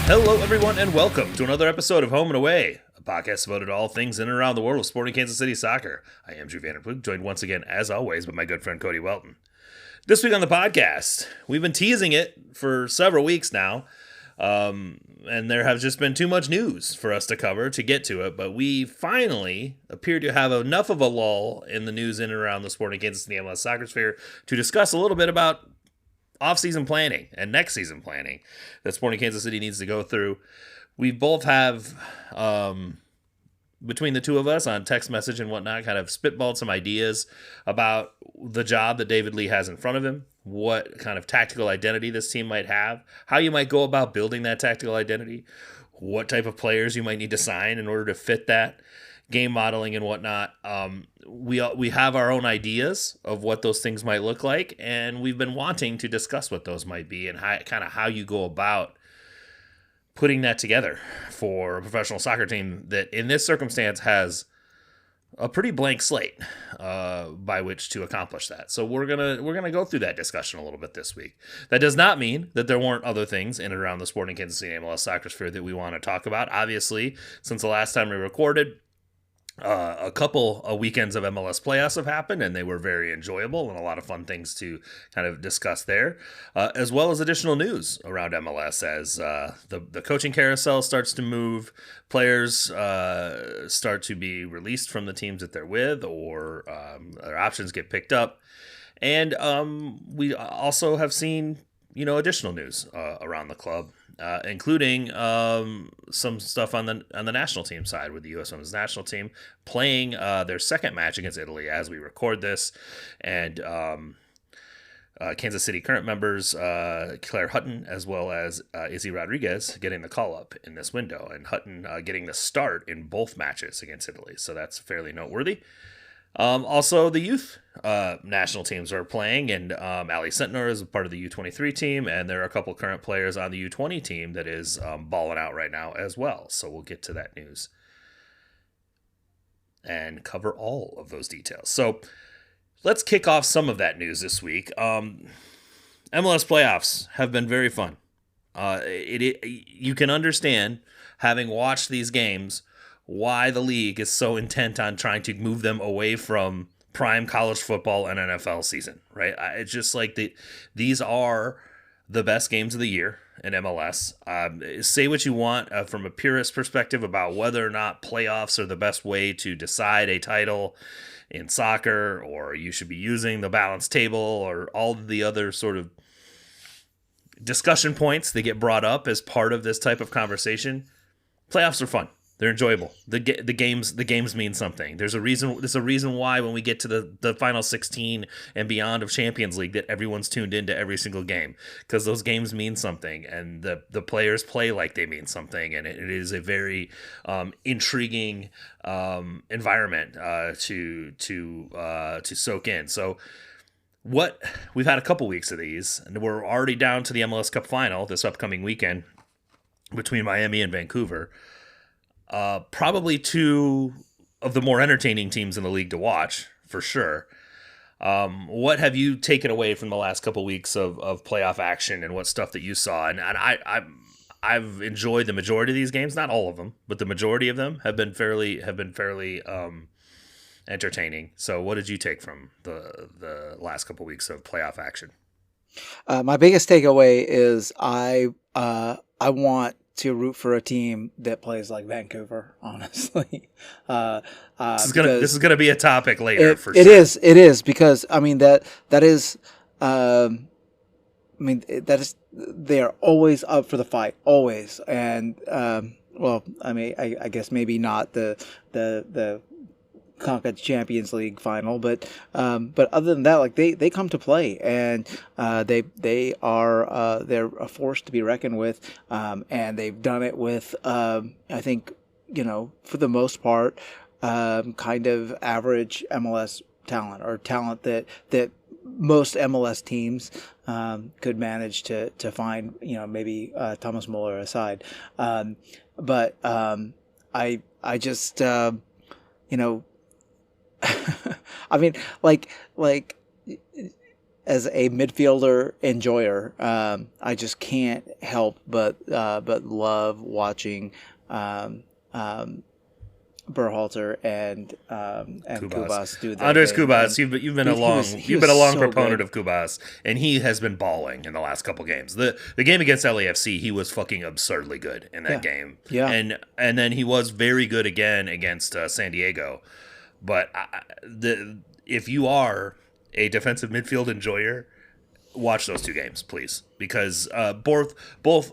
Hello, everyone, and welcome to another episode of Home and Away, a podcast devoted to all things in and around the world of sporting Kansas City soccer. I am Drew Vanderpool, joined once again, as always, by my good friend Cody Welton. This week on the podcast, we've been teasing it for several weeks now, and there has just been too much news for us to cover to get to it, but we finally appear to have enough of a lull in the news in and around the sporting Kansas City MLS soccer sphere to discuss a little bit about off-season planning and next season planning that Sporting Kansas City needs to go through. We both have, between the two of us on text message and whatnot, kind of spitballed some ideas about the job that David Lee has in front of him, what kind of tactical identity this team might have, how you might go about building that tactical identity, what type of players you might need to sign in order to fit that, game modeling and whatnot. We have our own ideas of what those things might look like, and we've been wanting to discuss what those might be and how you go about putting that together for a professional soccer team that in this circumstance has a pretty blank slate by which to accomplish that. So we're gonna go through that discussion a little bit this week. That does not mean that there weren't other things in and around the Sporting Kansas City MLS soccer sphere that we want to talk about. Obviously, since the last time we recorded, a couple of weekends of MLS playoffs have happened, and they were very enjoyable and a lot of fun things to kind of discuss there, as well as additional news around MLS as the coaching carousel starts to move, players start to be released from the teams that they're with, or their options get picked up. And we also have seen, additional news around the club. Including some stuff on the national team side with the U.S. Women's National Team playing their second match against Italy as we record this, and Kansas City current members Claire Hutton as well as Izzy Rodriguez getting the call-up in this window, and Hutton getting the start in both matches against Italy, so that's fairly noteworthy. Also, the youth national teams are playing, and Ali Sentner is a part of the U23 team, and there are a couple current players on the U20 team that is balling out right now as well. So we'll get to that news and cover all of those details. So let's kick off some of that news this week. MLS playoffs have been very fun. You can understand, having watched these games, why the league is so intent on trying to move them away from prime college football and NFL season, right? It's just like these are the best games of the year in MLS. Say what you want from a purist perspective about whether or not playoffs are the best way to decide a title in soccer, or you should be using the balance table, or all the other sort of discussion points that get brought up as part of this type of conversation. Playoffs are fun. They're enjoyable. The games mean something. There's a reason why when we get to the final 16 and beyond of Champions League that everyone's tuned into every single game, because those games mean something, and the players play like they mean something, and it is a very intriguing environment to soak in. So we've had a couple weeks of these, and we're already down to the MLS Cup Final this upcoming weekend between Miami and Vancouver. Probably two of the more entertaining teams in the league to watch, for sure. What have you taken away from the last couple weeks of playoff action, and what stuff that you saw? And I've enjoyed the majority of these games, not all of them, but the majority of them have been fairly entertaining. So what did you take from the last couple weeks of playoff action? My biggest takeaway is I want to root for a team that plays like Vancouver, honestly. This is gonna be a topic later for sure. It is because that is they are always up for the fight, always. And I guess maybe not the Conca Champions League final, but other than that, like they come to play, and they're a force to be reckoned with, and they've done it with I think for the most part kind of average MLS talent, or talent that most MLS teams could manage to find, maybe Thomas Muller aside, but I just I mean, like as a midfielder enjoyer, I just can't help but love watching Berhalter and Kubas do their Andres thing. Kubas, And you've been a was long so proponent good. of Kubas, and he has been balling in the last couple games. The game against LAFC, he was fucking absurdly good in that Yeah, game, yeah, and then he was very good again against San Diego. But if you are a defensive midfield enjoyer, watch those two games, please, because both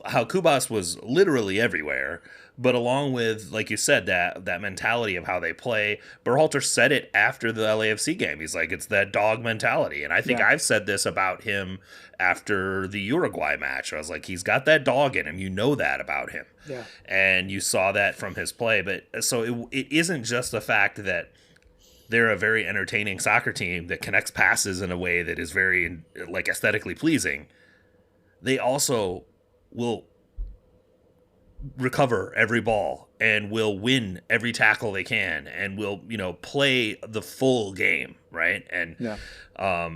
how Kubas was literally everywhere, but along with, like you said, that mentality of how they play. Berhalter said it after the LAFC game. He's like, it's that dog mentality, and I think yeah, I've said this about him after the Uruguay match. I was like, he's got that dog in him. You know that about him, yeah. and you saw that from his play. But so it isn't just the fact that they're a very entertaining soccer team that connects passes in a way that is very like aesthetically pleasing. They also will recover every ball and will win every tackle they can and will, play the full game, right? And Yeah.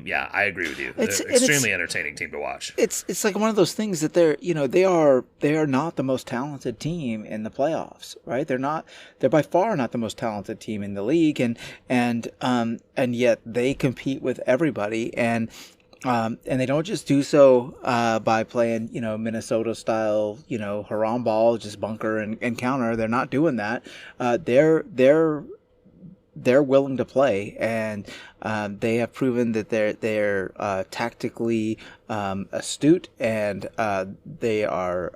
yeah, I agree with you. It's They're and extremely entertaining team to watch. it's like one of those things that they are not the most talented team in the playoffs, right? They're by far not the most talented team in the league, and yet they compete with everybody, and they don't just do so by playing, Minnesota style, haram ball, just bunker and counter. They're not doing that. They're willing to play, and they have proven that they're tactically astute, and they are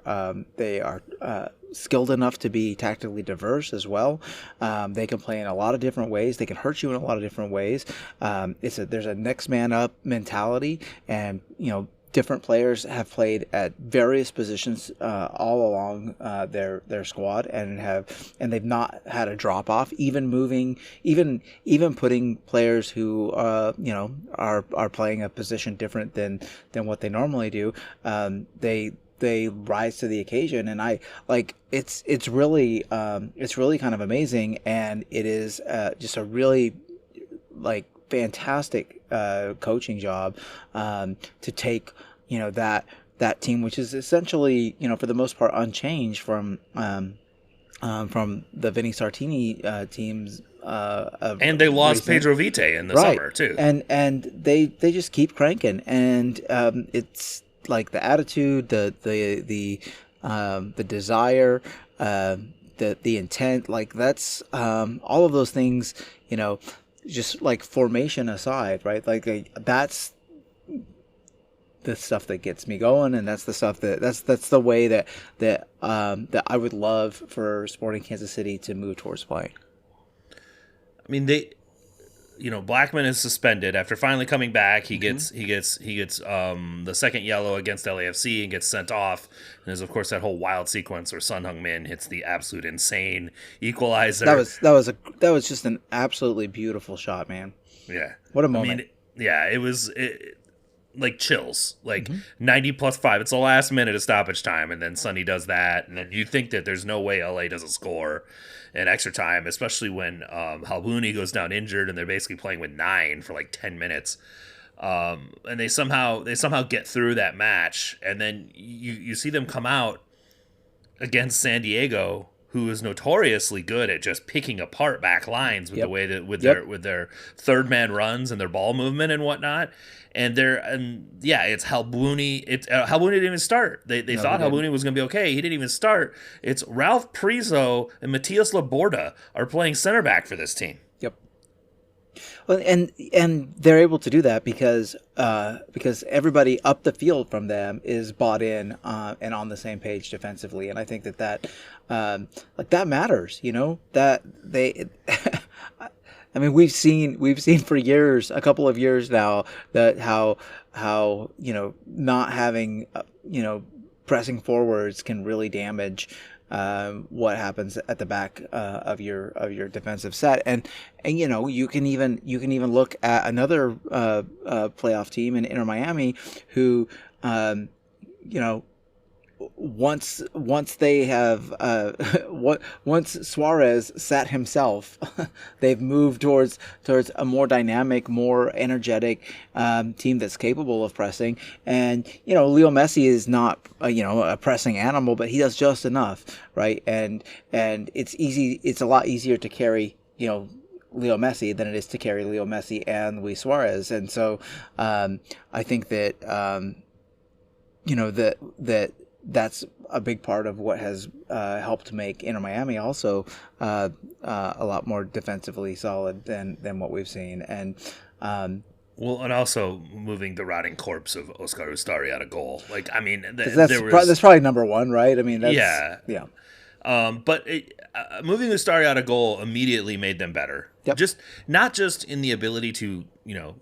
skilled enough to be tactically diverse as well. They can play in a lot of different ways. They can hurt you in a lot of different ways. There's a next man up mentality, and different players have played at various positions all along their squad, and they've not had a drop off. Even putting players who are playing a position different than what they normally do. They rise to the occasion, and it's really kind of amazing, and it is just a really fantastic coaching job to take that team, which is essentially for the most part unchanged from the Vinny Sartini teams. And they lost Pedro Vite in the Right. summer too. And they just keep cranking, and it's like the attitude, the desire, the intent, that's all of those things, just like formation aside, right? That's the stuff that gets me going, and that's the stuff that's the way that I would love for Sporting Kansas City to move towards playing. I mean, Blackman is suspended after finally coming back. He gets the second yellow against LAFC and gets sent off. And there's of course that whole wild sequence where Son Heung-min hits the absolute insane equalizer. That was just an absolutely beautiful shot, man. Yeah, what a moment. I mean, yeah, it was like chills. 90 plus 5. It's the last minute of stoppage time, and then Sonny does that, and then you think that there's no way LA doesn't score in extra time, especially when Halbuni goes down injured, and they're basically playing with 9 for 10 minutes. And they somehow get through that match, and then you see them come out against San Diego, who is notoriously good at just picking apart back lines with the way that with their third man runs and their ball movement and whatnot. And it's Halbuni. Halbuni didn't even start. They thought Halbuni was going to be okay. He didn't even start. It's Ralph Priso and Matias Laborda are playing center back for this team. Yep. Well, and they're able to do that because everybody up the field from them is bought in and on the same page defensively, and I think that that matters. That they. I mean, we've seen for years, a couple of years now, that how not having pressing forwards can really damage what happens at the back of your defensive set, and you can even look at another playoff team in Inter Miami who once they have once Suarez sat himself, they've moved towards a more dynamic, more energetic team that's capable of pressing. And Leo Messi is not a pressing animal, but he does just enough, right? And it's easy. It's a lot easier to carry Leo Messi than it is to carry Leo Messi and Luis Suarez. And so I think that that's a big part of what has helped make Inter Miami also a lot more defensively solid than what we've seen. And well, and also moving the rotting corpse of Oscar Ustari out of goal. Like, I mean, that's probably number one, right? I mean, that's, yeah. But moving Ustari out of goal immediately made them better. Yep. Not just in the ability to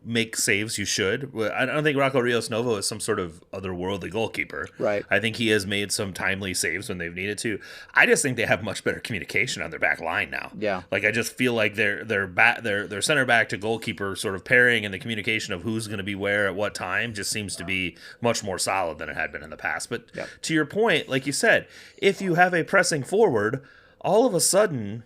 make saves you should. I don't think Rocco Rios Novo is some sort of otherworldly goalkeeper. Right. I think he has made some timely saves when they've needed to. I just think they have much better communication on their back line now. Yeah. Like, I just feel like their center back to goalkeeper sort of pairing and the communication of who's going to be where at what time just seems to be much more solid than it had been in the past. But to your point, like you said, if you have a pressing forward, all of a sudden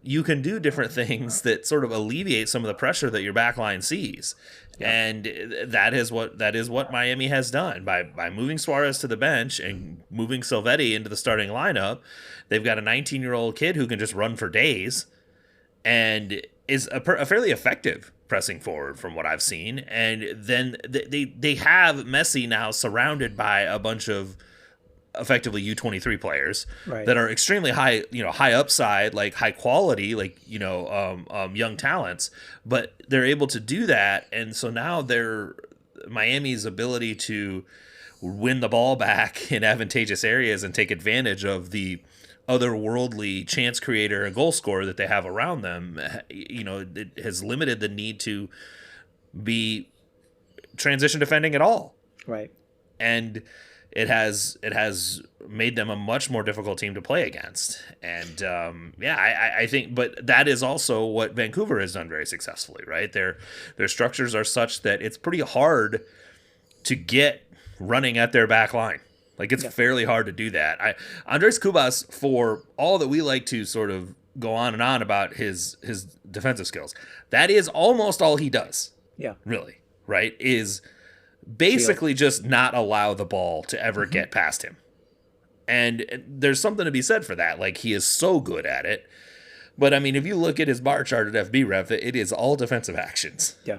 you can do different things that sort of alleviate some of the pressure that your back line sees. Yeah. And that is what Miami has done by moving Suarez to the bench and moving Silvetti into the starting lineup. They've got a 19-year-old kid who can just run for days and is a fairly effective pressing forward from what I've seen. And then they have Messi now surrounded by a bunch of effectively U23 players that are extremely high, high upside, like high quality, like, young talents, but they're able to do that. And so now Miami's ability to win the ball back in advantageous areas and take advantage of the otherworldly chance creator and goal scorer that they have around them, it has limited the need to be transition defending at all. Right. And it has made them a much more difficult team to play against. And I think, but that is also what Vancouver has done very successfully, right? Their structures are such that it's pretty hard to get running at their back line. Like, it's fairly hard to do that. Andres Cubas, for all that we like to sort of go on and on about his defensive skills, that is almost all he does. Yeah. Really, right? Is basically just not allow the ball to ever get past him. And there's something to be said for that. Like, he is so good at it. But, I mean, if you look at his bar chart at FBref, it is all defensive actions. Yeah.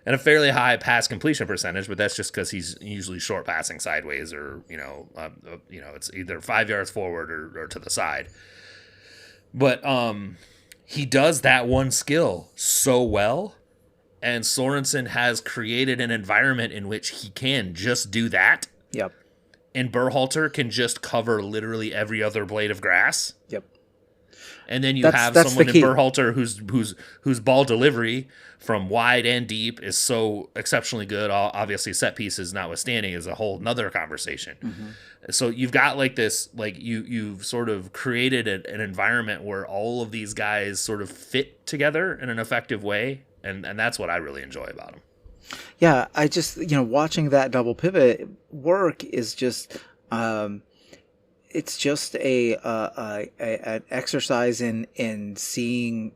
And a fairly high pass completion percentage, but that's just because he's usually short passing sideways or, it's either 5 yards forward or to the side. But he does that one skill so well. And Sorensen has created an environment in which he can just do that. Yep. And Berhalter can just cover literally every other blade of grass. Yep. And then that's someone in Berhalter whose ball delivery from wide and deep is so exceptionally good. Obviously, set pieces notwithstanding is a whole nother conversation. Mm-hmm. So you've got like this, like you've sort of created an environment where all of these guys sort of fit together in an effective way. And that's what I really enjoy about him. Yeah, I just, watching that double pivot work is just, it's just an exercise in seeing,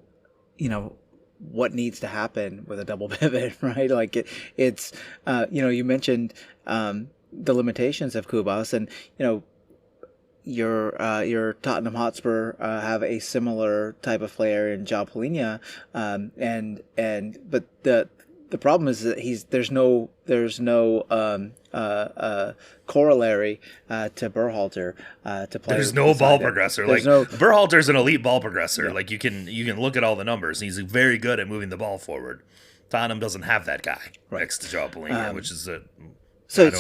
what needs to happen with a double pivot, right? Like it's, you mentioned the limitations of Cubas, and your Tottenham Hotspur have a similar type of player in João Palhinha, but the problem is that there's no corollary to Berhalter to play. There's no ball progressor. Berhalter's an elite ball progressor. Yeah. Like you can look at all the numbers. He's very good at moving the ball forward. Tottenham doesn't have that guy next to João Palhinha, which is a So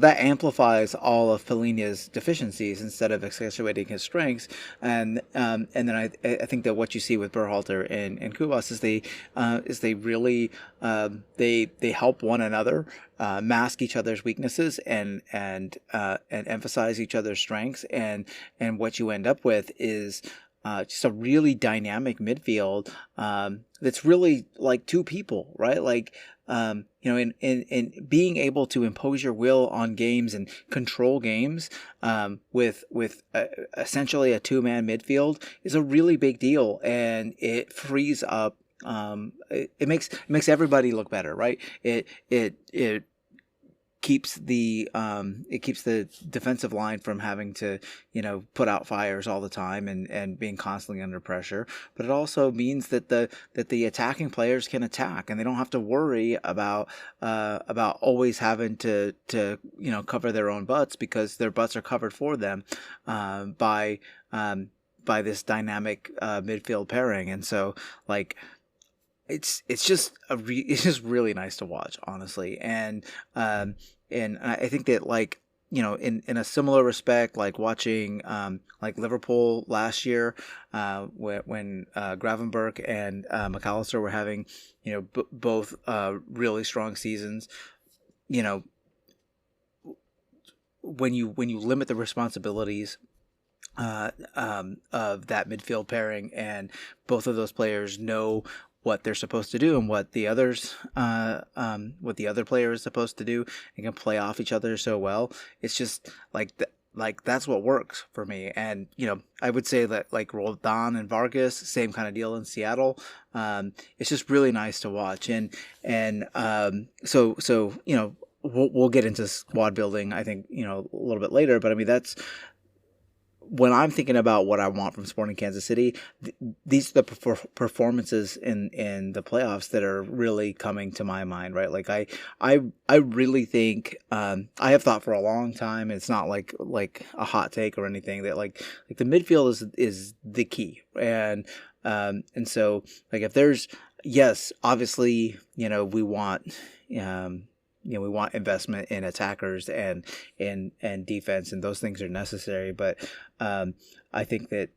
that amplifies all of Palhinha's deficiencies instead of accentuating his strengths, and then I think that what you see with Berhalter and Cubas is they really they help one another mask each other's weaknesses and emphasize each other's strengths, and what you end up with is just a really dynamic midfield that's really like two people, right? Like in being able to impose your will on games and control games with essentially a 2-man midfield is a really big deal, and it frees up. It makes everybody look better, right? It keeps the defensive line from having to put out fires all the time and being constantly under pressure, but it also means that the attacking players can attack and they don't have to worry about always having to cover their own butts, because their butts are covered for them by this dynamic midfield pairing. And so it's just really nice to watch, honestly. And I think that in a similar respect, like watching like Liverpool last year when Gravenberch and McAllister were having both really strong seasons. When you limit the responsibilities of that midfield pairing, and both of those players know what they're supposed to do and what the other player is supposed to do, and can play off each other so well. It's just that's what works for me. And I would say that like Roldan and Vargas, same kind of deal in Seattle. It's just really nice to watch, and so we'll get into squad building, I think, a little bit later. But I mean, that's when I'm thinking about what I want from Sporting Kansas City. These are the performances in the playoffs that are really coming to my mind, right? Like I really think I have thought for a long time. It's not like a hot take or anything, that like the midfield is the key, and so like if there's, yes, obviously we want we want investment in attackers and defense, and those things are necessary. But I think that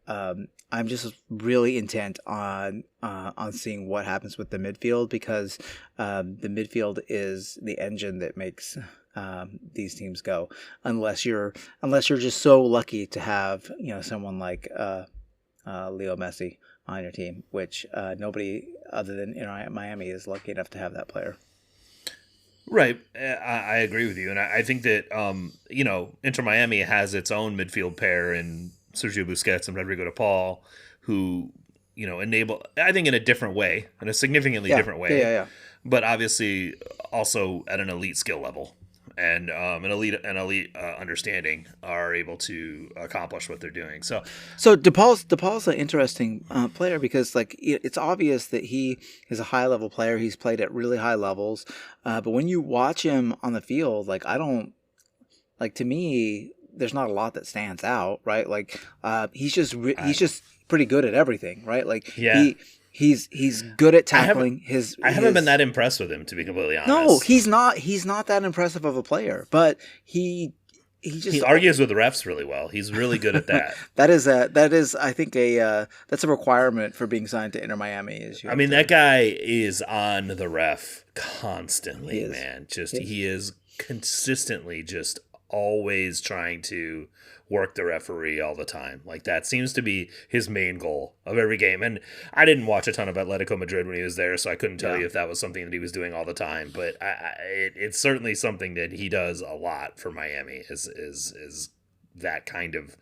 I'm just really intent on seeing what happens with the midfield, because the midfield is the engine that makes these teams go. Unless you're just so lucky to have someone like Leo Messi on your team, which nobody other than Miami is lucky enough to have that player. Right. I agree with you. And I think that, Inter Miami has its own midfield pair in Sergio Busquets and Rodrigo de Paul, who, enable, I think in a different way, in a significantly different way. Yeah. But obviously also at an elite skill level and an elite understanding, are able to accomplish what they're doing. So DePaul's an interesting player, because it's obvious that he is a high level player. He's played at really high levels, but when you watch him on the field, to me, there's not a lot that stands out, right? He's just pretty good at everything, right? He's good at tackling. I haven't been that impressed with him, to be completely honest. No, he's not. He's not that impressive of a player, but he argues with the refs really well. He's really good at that. that is I think that's a requirement for being signed to Inter Miami. That guy is on the ref constantly, man. He is consistently just always trying to work the referee all the time. That seems to be his main goal of every game. And I didn't watch a ton of Atletico Madrid when he was there, so I couldn't tell you if that was something that he was doing all the time. But it's certainly something that he does a lot for Miami. Is that kind of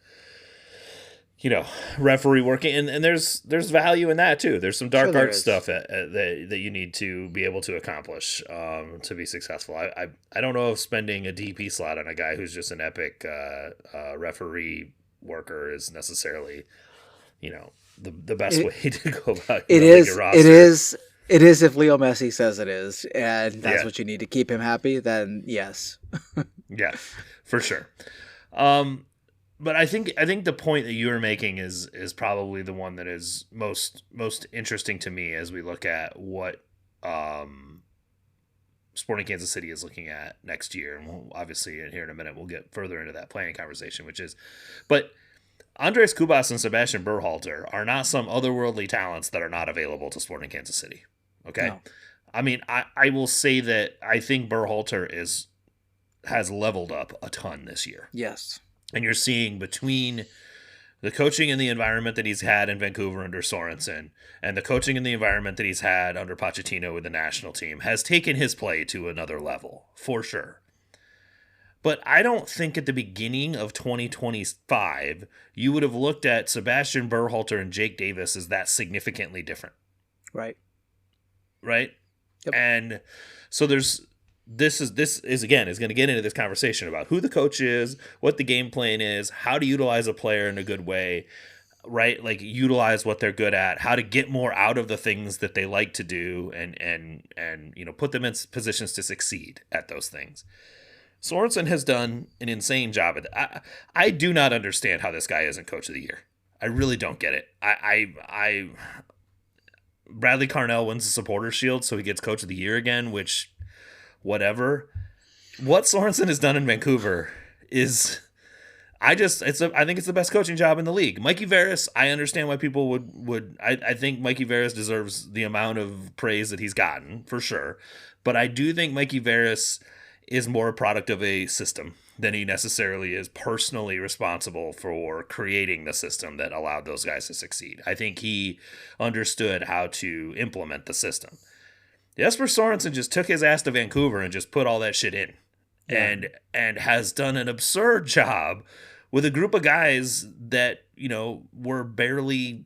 referee working, and there's value in that too. There's some dark art stuff that you need to be able to accomplish to be successful. I don't know if spending a DP slot on a guy who's just an epic referee worker is necessarily the best way to go about your roster. It is if Leo Messi says it is, and that's what you need to keep him happy. Then yes, yeah, for sure. But I think the point that you were making is probably the one that is most interesting to me as we look at what Sporting Kansas City is looking at next year. And we'll, obviously, here in a minute, we'll get further into that planning conversation, but Andres Cubas and Sebastian Berhalter are not some otherworldly talents that are not available to Sporting Kansas City. Okay. No. I mean, I will say that I think Berhalter has leveled up a ton this year. Yes. And you're seeing between The coaching in the environment that he's had in Vancouver under Sorensen and the coaching in the environment that he's had under Pochettino with the national team has taken his play to another level, for sure. But I don't think at the beginning of 2025, you would have looked at Sebastian Berhalter and Jake Davis as that significantly different. Right. Right? Yep. And so this is again is going to get into this conversation about who the coach is, what the game plan is, how to utilize a player in a good way, right? Like utilize what they're good at, how to get more out of the things that they like to do, and put them in positions to succeed at those things. Sorensen has done an insane job at that. I do not understand how this guy isn't coach of the year. I really don't get it. I Bradley Carnell wins the Supporters Shield, so he gets coach of the year again, which whatever. What Sorensen has done in Vancouver is I think it's the best coaching job in the league. Mikey Veras, I understand why people would I think Mikey Veras deserves the amount of praise that he's gotten, for sure. But I do think Mikey Veras is more a product of a system than he necessarily is personally responsible for creating the system that allowed those guys to succeed. I think he understood how to implement the system. Jesper Sorensen just took his ass to Vancouver and just put all that shit in. Yeah. And has done an absurd job with a group of guys that, were barely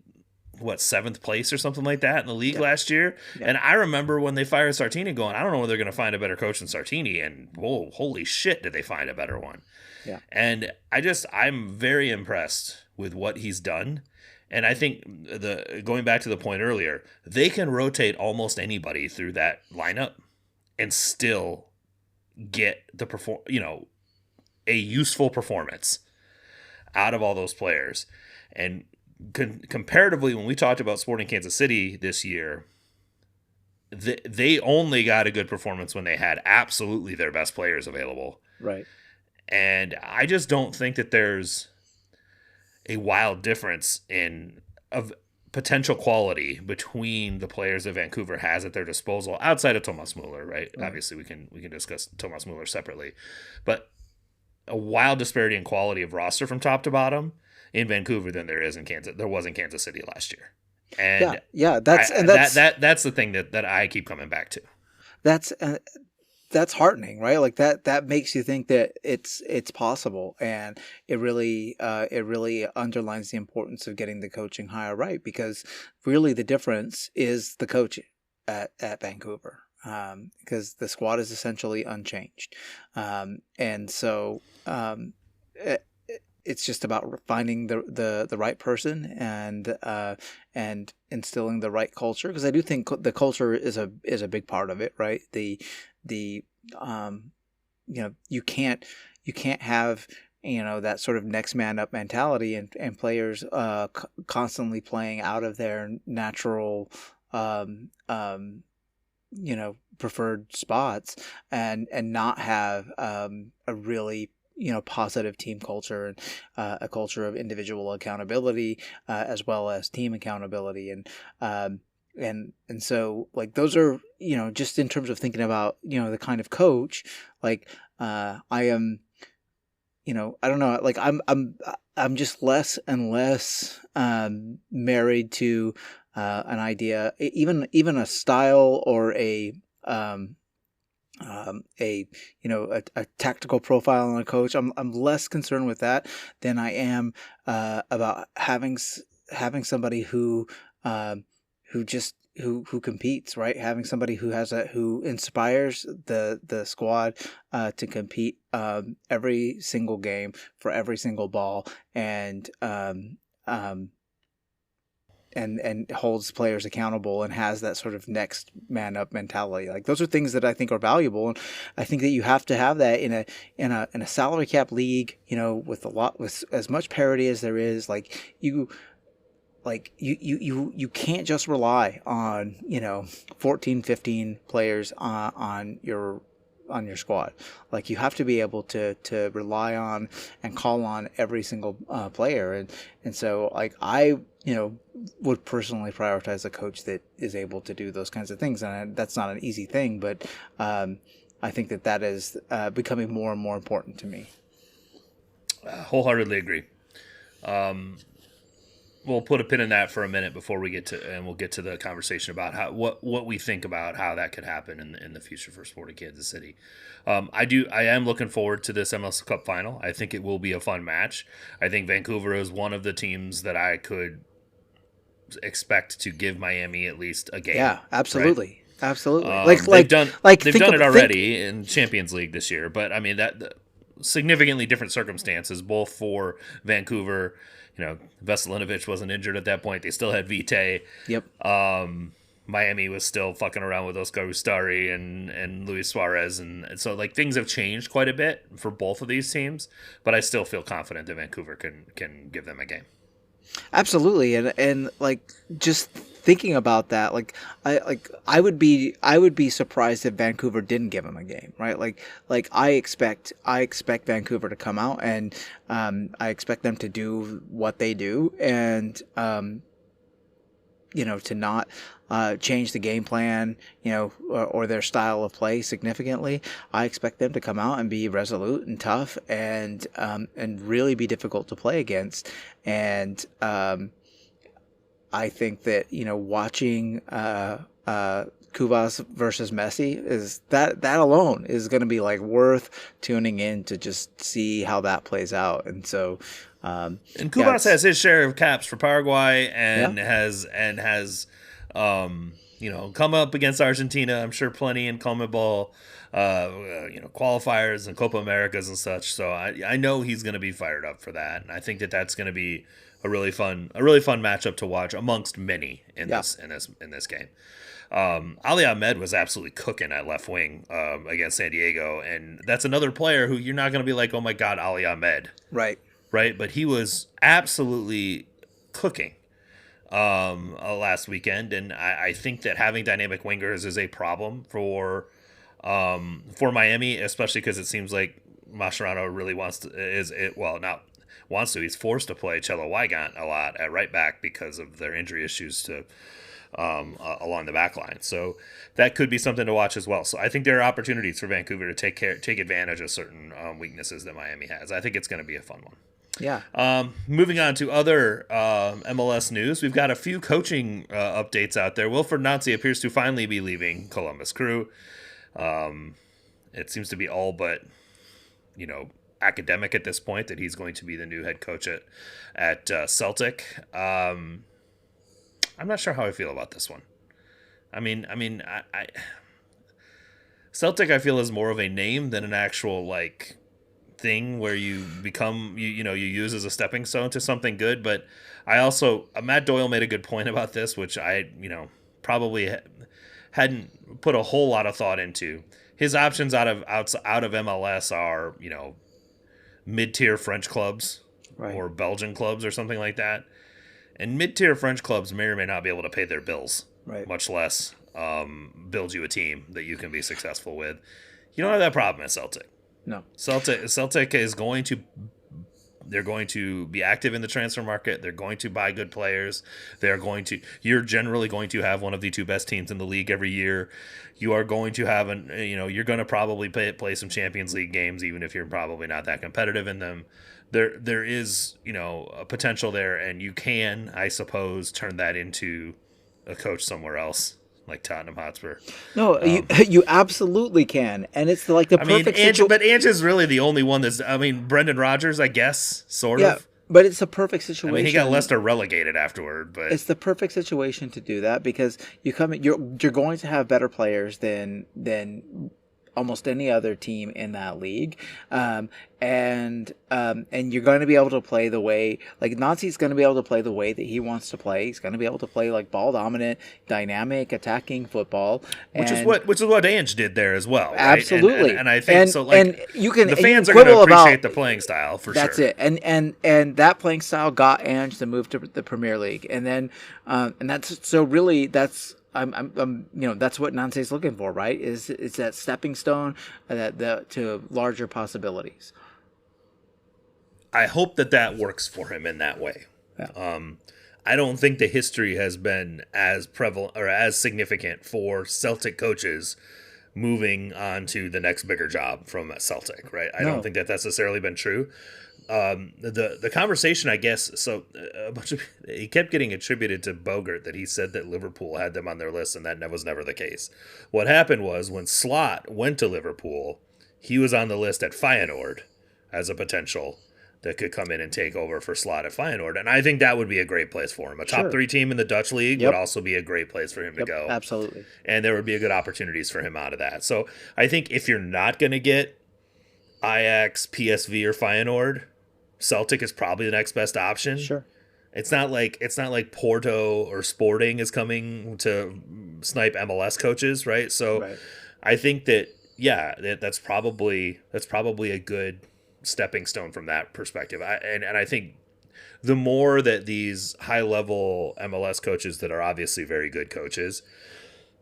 seventh place or something like that in the league last year. Yeah. And I remember when they fired Sartini going, I don't know whether they're going to find a better coach than Sartini. And whoa, holy shit, did they find a better one? Yeah. And I'm very impressed with what he's done. And I think going back to the point earlier, they can rotate almost anybody through that lineup and still get a useful performance out of all those players. And comparatively, when we talked about Sporting Kansas City this year, they only got a good performance when they had absolutely their best players available. Right. And I just don't think that there's a wild difference of potential quality between the players that Vancouver has at their disposal outside of Thomas Muller, right? Obviously, we can discuss Thomas Muller separately, but a wild disparity in quality of roster from top to bottom in Vancouver than there is in Kansas. There was in Kansas City last year, and that's the thing that I keep coming back to. That's heartening, right? Like that makes you think that it's possible, and it really underlines the importance of getting the coaching hire right, because really the difference is the coaching at Vancouver, because the squad is essentially unchanged, and so it's just about finding the right person and instilling the right culture, because I do think the culture is a big part of it, right? You can't have that sort of next man up mentality and players constantly playing out of their natural preferred spots and not have a really positive team culture and a culture of individual accountability as well as team accountability, and so like those are just in terms of thinking about the kind of coach, like I am I don't know, like I'm just less and less married to an idea, even a style or a tactical profile on a coach. I'm less concerned with that than I am about having somebody who competes, right? Having somebody who inspires the squad to compete every single game for every single ball, and holds players accountable and has that sort of next man up mentality. Like those are things that I think are valuable, and I think that you have to have that in a salary cap league, with as much parity as there is. You can't just rely on 14, 15 players on your squad. Like you have to be able to rely on and call on every single player, and so like I would personally prioritize a coach that is able to do those kinds of things, and that's not an easy thing, but I think that is becoming more and more important to me. Wholeheartedly agree. we'll put a pin in that for a minute before we get to, and we'll get to the conversation about how what we think about how that could happen in the future for Sporting Kansas City. I am looking forward to this MLS Cup Final. I think it will be a fun match. I think Vancouver is one of the teams that I could expect to give Miami at least a game. Yeah, absolutely. Right? Absolutely. They've done it already in Champions League this year, but I mean that significantly different circumstances both for Vancouver. You know, Veselinovic wasn't injured at that point. They still had Vite. Yep. Miami was still fucking around with Oscar Ustari and Luis Suarez, and so like things have changed quite a bit for both of these teams. But I still feel confident that Vancouver can give them a game. Absolutely, and like just thinking about that, I would be surprised if Vancouver didn't give them a game, right? Like I expect Vancouver to come out, and I expect them to do what they do, and to not change the game plan, or their style of play significantly. I expect them to come out and be resolute and tough, and really be difficult to play against. And I think that watching Cubas versus Messi is that alone is going to be like worth tuning in to just see how that plays out. And so. And Cubas has his share of caps for Paraguay and has come up against Argentina, I'm sure plenty in CONMEBOL, qualifiers and Copa Americas and such. So I know he's going to be fired up for that, and I think that that's going to be a really fun matchup to watch amongst many in this game. Ali Ahmed was absolutely cooking at left wing against San Diego, and that's another player who you're not going to be like, oh my God, Ali Ahmed, right? But he was absolutely cooking last weekend, and I think that having dynamic wingers is a problem for Miami, especially because it seems like Mascherano really he's forced to play Chelo Wygant a lot at right back because of their injury issues to along the back line. So that could be something to watch as well. So I think there are opportunities for Vancouver to take advantage of certain weaknesses that Miami has. I think it's going to be a fun one. Yeah. Moving on to other MLS news, we've got a few coaching updates out there. Wilfred Nancy appears to finally be leaving Columbus Crew. It seems to be all but, academic at this point that he's going to be the new head coach at Celtic. I'm not sure how I feel about this one. I Celtic I feel is more of a name than an actual thing where you become you use as a stepping stone to something good. But I also Matt Doyle made a good point about this, which I probably hadn't put a whole lot of thought into. His options out of MLS are mid-tier French clubs, right, or Belgian clubs or something like that. And mid-tier French clubs may or may not be able to pay their bills, right, much less build you a team that you can be successful with. You don't have that problem at Celtic. No. Celtic is going to be active in the transfer market. They're going to buy good players. You're generally going to have one of the two best teams in the league every year. You are going to have you're going to probably play some Champions League games, even if you're probably not that competitive in them. There is, a potential there, and you can, I suppose, turn that into a coach somewhere else, like Tottenham Hotspur. No, you absolutely can, and it's like the perfect situation. But Ange is really the only one that's. Brendan Rodgers, I guess, sort of. But it's a perfect situation. He got Leicester relegated afterward, but it's the perfect situation to do that because you're going to have better players than almost any other team in that league, and you're going to be able to play the way Nazi's going to be able to play the way that he wants to play. He's going to be able to play ball dominant, dynamic, attacking football, which is what Ange did there as well. Right? Absolutely, and I think so. And you can the fans are going to appreciate the playing style for that's sure. That's it, and that playing style got Ange to move to the Premier League, and then that's. That's what Nancy's looking for, right? Is that stepping stone to larger possibilities. I hope that works for him in that way. Yeah. I don't think the history has been as prevalent or as significant for Celtic coaches moving on to the next bigger job from Celtic, right? I don't think that's necessarily been true. the conversation, I guess. So a bunch of he kept getting attributed to Bogert that he said that Liverpool had them on their list, and that was never the case. What happened was when Slot went to Liverpool, he was on the list at Feyenoord as a potential that could come in and take over for Slot at Feyenoord, and I think that would be a great place for him. A top Sure. 3 team in the Dutch league Yep. would also be a great place for him to go. Absolutely. And there would be a good opportunities for him out of that. So I think if you're not going to get Ajax, PSV, or Feyenoord, Celtic is probably the next best option. Sure. It's not like Porto or Sporting is coming to snipe MLS coaches, right? So Right. I think that that's probably a good stepping stone from that perspective. And I think the more that these high level MLS coaches that are obviously very good coaches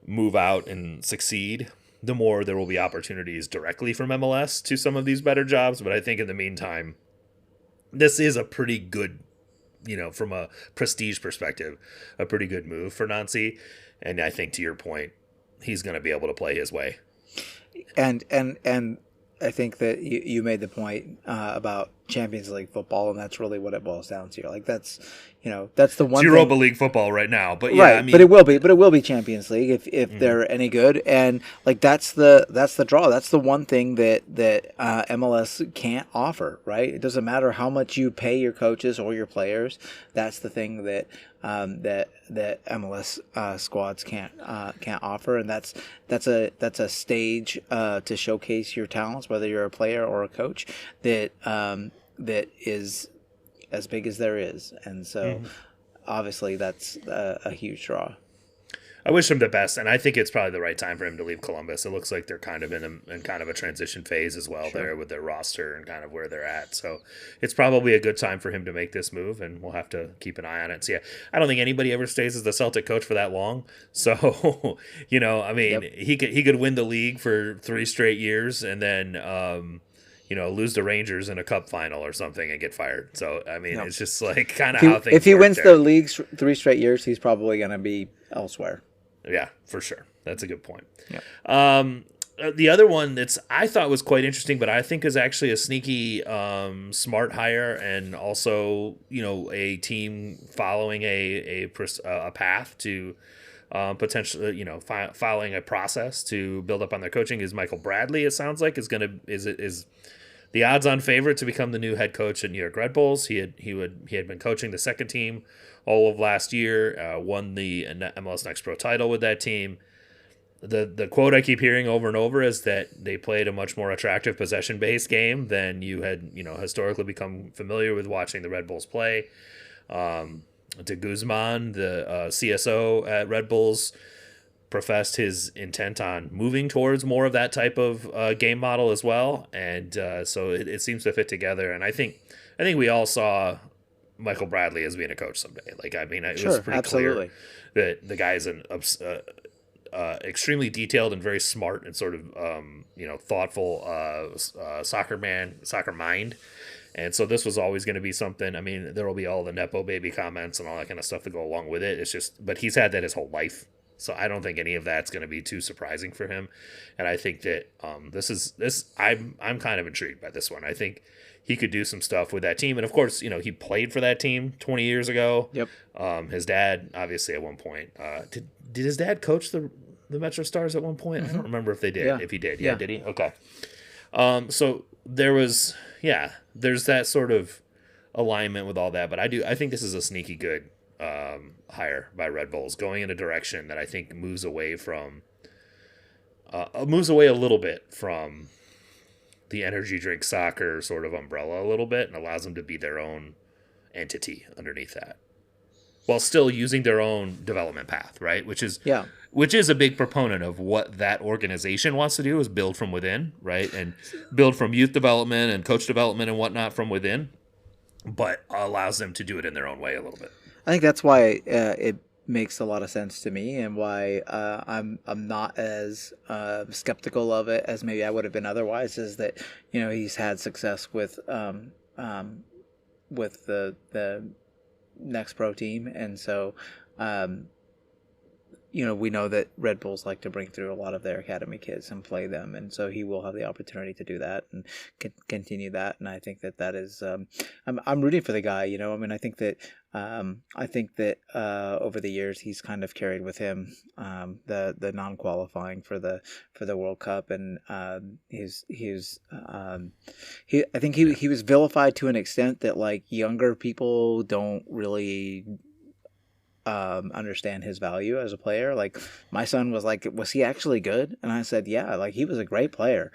move out and succeed, the more there will be opportunities directly from MLS to some of these better jobs. But I think in the meantime, this is a pretty good, from a prestige perspective, a pretty good move for Nancy. And I think to your point, he's going to be able to play his way. And I think that you made the point about Champions League football, and that's really what it boils down to. Like that's the one. It's Europa League football right now, but yeah, right. I mean, but it will be Champions League if they're any good, and like that's the draw. That's the one thing that MLS can't offer. Right. It doesn't matter how much you pay your coaches or your players. That's the thing that MLS squads can't offer, and that's a stage to showcase your talents, whether you're a player or a coach, that is as big as there is, and so obviously that's a huge draw. I wish him the best, and I think it's probably the right time for him to leave Columbus. It looks like they're kind of in kind of a transition phase as well there with their roster and kind of where they're at. So it's probably a good time for him to make this move, and we'll have to keep an eye on it. So yeah, I don't think anybody ever stays as the Celtic coach for that long. So I mean, he could win the league for 3 straight years and then lose the Rangers in a cup final or something and get fired. So I mean, it's just like kind of how things. If he work wins there. the league 3 straight years, he's probably going to be elsewhere. Yeah, for sure. That's a good point. Yeah. The other one I thought was quite interesting, but I think is actually a sneaky, smart hire, and also a team following a path to potentially following a process to build up on their coaching is Michael Bradley. It sounds like is the odds-on favorite to become the new head coach at New York Red Bulls. He had been coaching the second team all of last year, won the MLS Next Pro title with that team. The quote I keep hearing over and over is that they played a much more attractive possession-based game than you had historically become familiar with watching the Red Bulls play. De Guzman, the CSO at Red Bulls, professed his intent on moving towards more of that type of game model as well, and so it seems to fit together. And I think we all saw Michael Bradley as being a coach someday. Like, I mean, it was pretty clear that the guy is an extremely detailed and very smart and sort of thoughtful soccer mind. And so this was always going to be something. I mean, there will be all the Nepo baby comments and all that kind of stuff to go along with it. It's just, but he's had that his whole life. So I don't think any of that's going to be too surprising for him. And I think that I'm kind of intrigued by this one. I think he could do some stuff with that team. And of course, he played for that team 20 years ago. Yep. His dad, obviously at one point, did his dad coach the Metro Stars at one point? I don't remember if they did. Yeah. If he did. Yeah. Did he? Okay. So there's that sort of alignment with all that, but I think this is a sneaky good hire by Red Bulls, going in a direction that I think moves away a little bit from the energy drink soccer sort of umbrella a little bit, and allows them to be their own entity underneath that, while still using their own development path, right? Which is a big proponent of what that organization wants to do, is build from within, right? And build from youth development and coach development and whatnot from within, but allows them to do it in their own way a little bit. I think that's why it makes a lot of sense to me, and why I'm not as skeptical of it as maybe I would have been otherwise. Is that he's had success with the Next Pro team, and so we know that Red Bulls like to bring through a lot of their academy kids and play them, and so he will have the opportunity to do that and continue that. And I think that is I'm rooting for the guy. I mean, I think that over the years he's kind of carried with him the non-qualifying for the World Cup, and I think he was vilified to an extent that like younger people don't really understand his value as a player. Like my son was like, was he actually good? And I said, yeah, like he was a great player.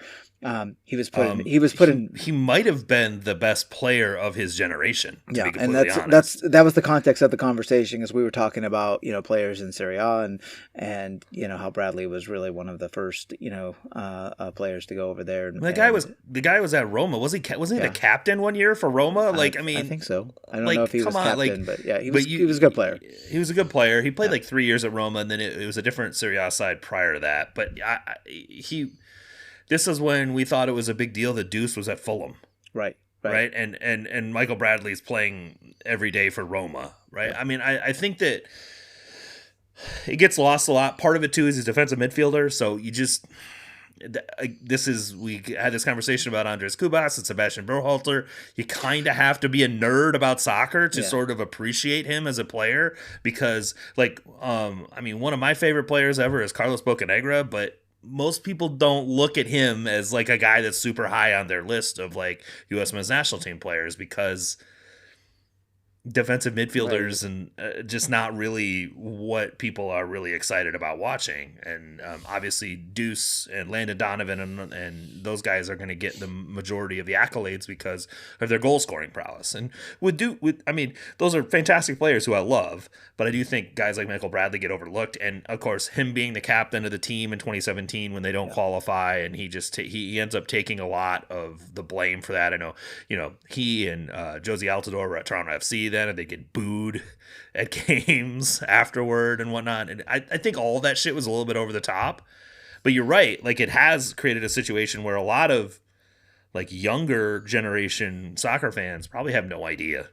He was put in. He might have been the best player of his generation. To be and honest. that was the context of the conversation, as we were talking about players in Serie A and how Bradley was really one of the first players to go over there. And, the guy was at Roma. Wasn't he the captain one year for Roma? Like I think so. I don't know if he was captain, but yeah, he was a good player. He was a good player. He played like 3 years at Roma, and then it was a different Serie A side prior to that. But this is when we thought it was a big deal that Deuce was at Fulham. Right. And Michael Bradley's playing every day for Roma, right? Yeah. I mean, I think that it gets lost a lot. Part of it, too, is he's a defensive midfielder, so you just... we had this conversation about Andres Kubas and Sebastian Berhalter. You kind of have to be a nerd about soccer to sort of appreciate him as a player, because one of my favorite players ever is Carlos Bocanegra, but most people don't look at him as like a guy that's super high on their list of like U.S. men's national team players, because defensive midfielders and just not really what people are really excited about watching. And obviously Deuce and Landon Donovan and those guys are going to get the majority of the accolades because of their goal scoring prowess. And those are fantastic players who I love, but I do think guys like Michael Bradley get overlooked. And of course, him being the captain of the team in 2017 when they don't qualify, and he just he ends up taking a lot of the blame for that. I know, he and Josie Altidore were at Toronto FC then, and they get booed at games afterward and whatnot. And I think all that shit was a little bit over the top. But you're right. Like, it has created a situation where a lot of like younger generation soccer fans probably have no idea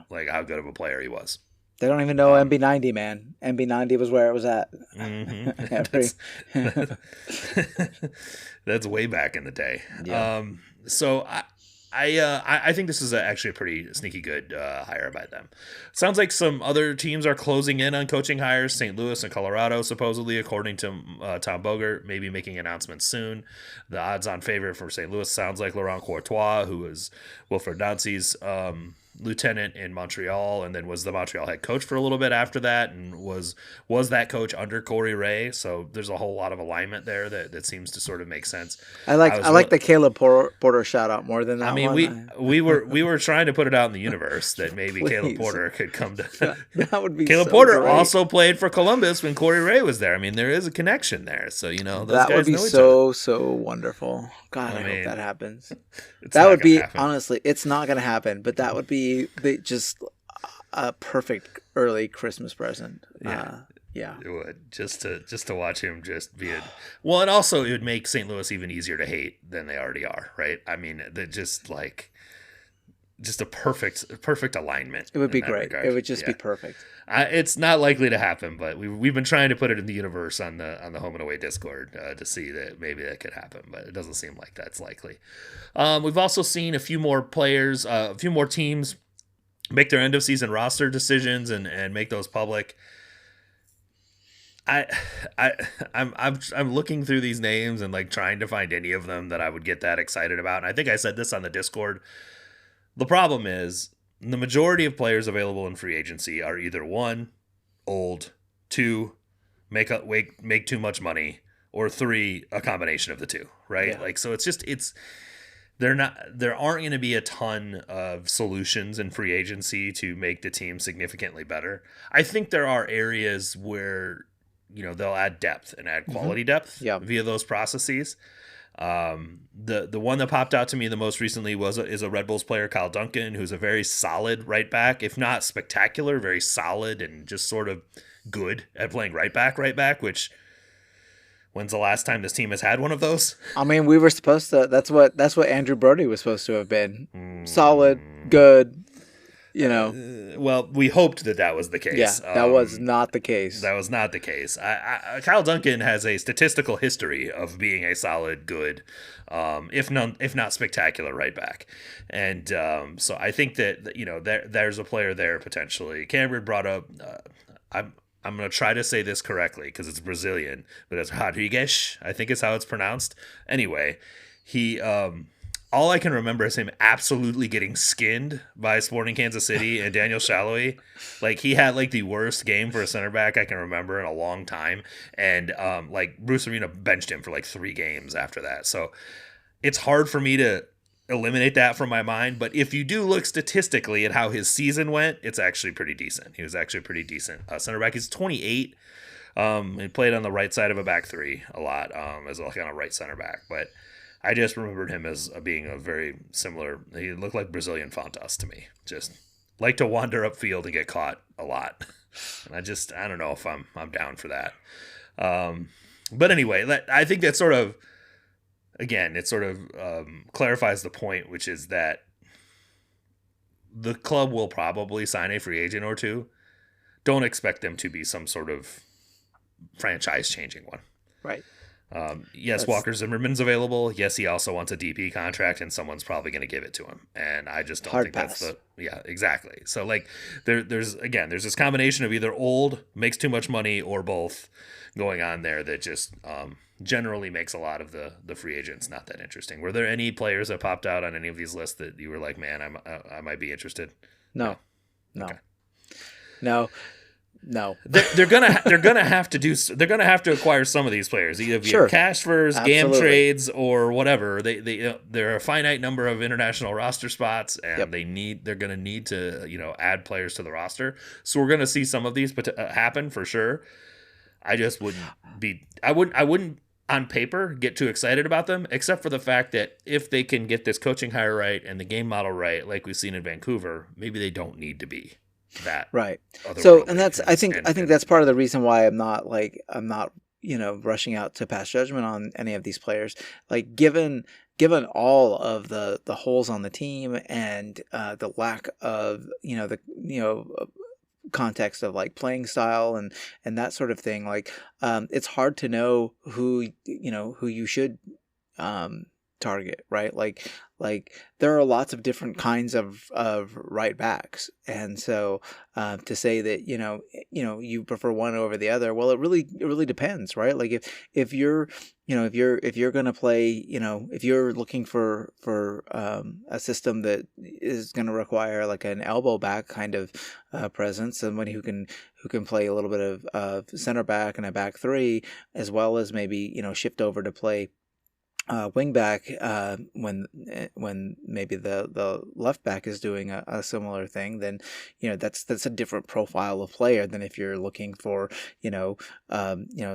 like how good of a player he was. They don't even know MB90, man. MB90 was where it was at. Mm-hmm. That's way back in the day. Yeah. So I think this is actually a pretty sneaky good hire by them. Sounds like some other teams are closing in on coaching hires. St. Louis and Colorado, supposedly, according to Tom Bogert, maybe making announcements soon. The odds-on favorite for St. Louis sounds like Laurent Courtois, who is Wilfred Nancy's lieutenant in Montreal, and then was the Montreal head coach for a little bit after that, and was that coach under Corey Ray. So there's a whole lot of alignment there that seems to sort of make sense. I like the Caleb Porter shout out more than that. I mean, we were trying to put it out in the universe that maybe Caleb Porter could come to. That would be Caleb so Porter great. Also played for Columbus when Corey Ray was there. I mean, there is a connection there. So those that guys would be know each so wonderful. God, I hope that happens. That would be happen. Honestly, it's not going to happen, but that would be just a perfect early Christmas present. Yeah, it would just to watch him just be well, and also it would make St. Louis even easier to hate than they already are, right? I mean, they're just a perfect alignment. It would be great. Regard. It would just be perfect. It's not likely to happen, but we've been trying to put it in the universe on the Home and Away Discord to see that maybe that could happen, but it doesn't seem like that's likely. We've also seen a few more players, a few more teams make their end of season roster decisions and make those public. I'm looking through these names and like trying to find any of them that I would get that excited about. And I think I said this on the Discord. The problem is the majority of players available in free agency are either 1, old, 2, make too much money, or 3, a combination of the two, right? Yeah. Like, so there aren't going to be a ton of solutions in free agency to make the team significantly better. I think there are areas where, they'll add depth and add quality depth via those processes. The one that popped out to me the most recently is a Red Bulls player, Kyle Duncan, who's a very solid right back, if not spectacular, very solid and just sort of good at playing right back, which when's the last time this team has had one of those? I mean, we were supposed to, that's what Andrew Brody was supposed to have been. Solid, good. You know, Well, we hoped that was the yeah, case. that was not the case. That was not the case. Kyle Duncan has a statistical history of being a solid, good, if not spectacular, right back, and so I think that there's a player there potentially. Cameron brought up. I'm going to try to say this correctly because it's Brazilian, but it's Rodrigues, I think is how it's pronounced. Anyway, he all I can remember is him absolutely getting skinned by Sporting Kansas City and Daniel Shalhoub. Like, he had like the worst game for a center back I can remember in a long time, and like Bruce Arena benched him for like 3 games after that. So it's hard for me to eliminate that from my mind, but if you do look statistically at how his season went, it's actually pretty decent. He was actually pretty decent. Center back, he's 28. He played on the right side of a back three a lot, as like on a right center back, but I just remembered him as being a very similar. He looked like Brazilian Fontas to me. Just like to wander upfield and get caught a lot, and I don't know if I'm down for that. But anyway, I think that sort of. Again, it sort of clarifies the point, which is that the club will probably sign a free agent or two. Don't expect them to be some sort of franchise-changing one. Right. Yes, Walker Zimmerman's available. Yes, he also wants a DP contract, and someone's probably going to give it to him. And I just don't think that's yeah, exactly. So like, there's this combination of either old, makes too much money, or both going on there that just generally makes a lot of the free agents not that interesting. Were there any players that popped out on any of these lists that you were like, man, I might be interested? No. Okay. No. They're gonna have to acquire some of these players, either via cash furs, GAM trades, or whatever. There are a finite number of international roster spots, and they're gonna need to add players to the roster. So we're gonna see some of these happen for sure. I just wouldn't on paper get too excited about them, except for the fact that if they can get this coaching hire right and the game model right, like we've seen in Vancouver, maybe they don't need to be that right. So, and that's I think that's part of the reason why I'm not rushing out to pass judgment on any of these players. Like, given all of the holes on the team and the lack of context of like playing style and that sort of thing, like it's hard to know who you should target, right? Like there are lots of different kinds of right backs, and so to say that you prefer one over the other, well, it really depends, right? Like if you're gonna play, if you're looking for a system that is gonna require like an elbow back kind of presence, somebody who can play a little bit of center back and a back three, as well as maybe shift over to play wing back when maybe the left back is doing a similar thing, then that's a different profile of player than if you're looking for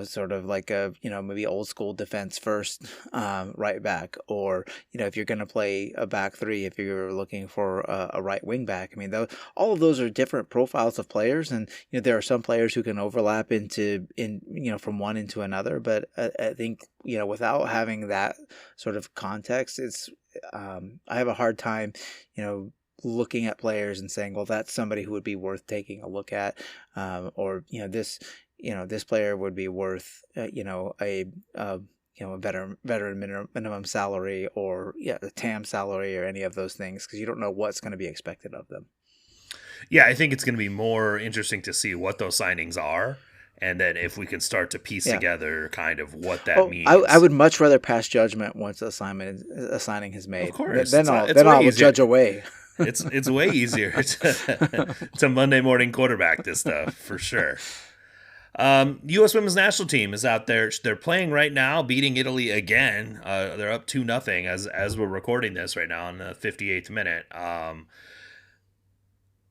sort of like a maybe old school defense first right back, or if you're going to play a back three, if you're looking for a right wing back. I mean, all of those are different profiles of players, and there are some players who can overlap from one into another, but I think without having that sort of context, it's I have a hard time looking at players and saying, well, that's somebody who would be worth taking a look at, or this player would be worth a better minimum salary, or a TAM salary, or any of those things, because you don't know what's going to be expected of them. Yeah, I think it's going to be more interesting to see what those signings are. And then if we can start to piece together kind of what that means. I would much rather pass judgment once a signing is made. Of course. Then I'll judge away. It's way easier to Monday morning quarterback this stuff, for sure. U.S. Women's National Team is out there. They're playing right now, beating Italy again. They're up 2-0 as we're recording this right now in the 58th minute.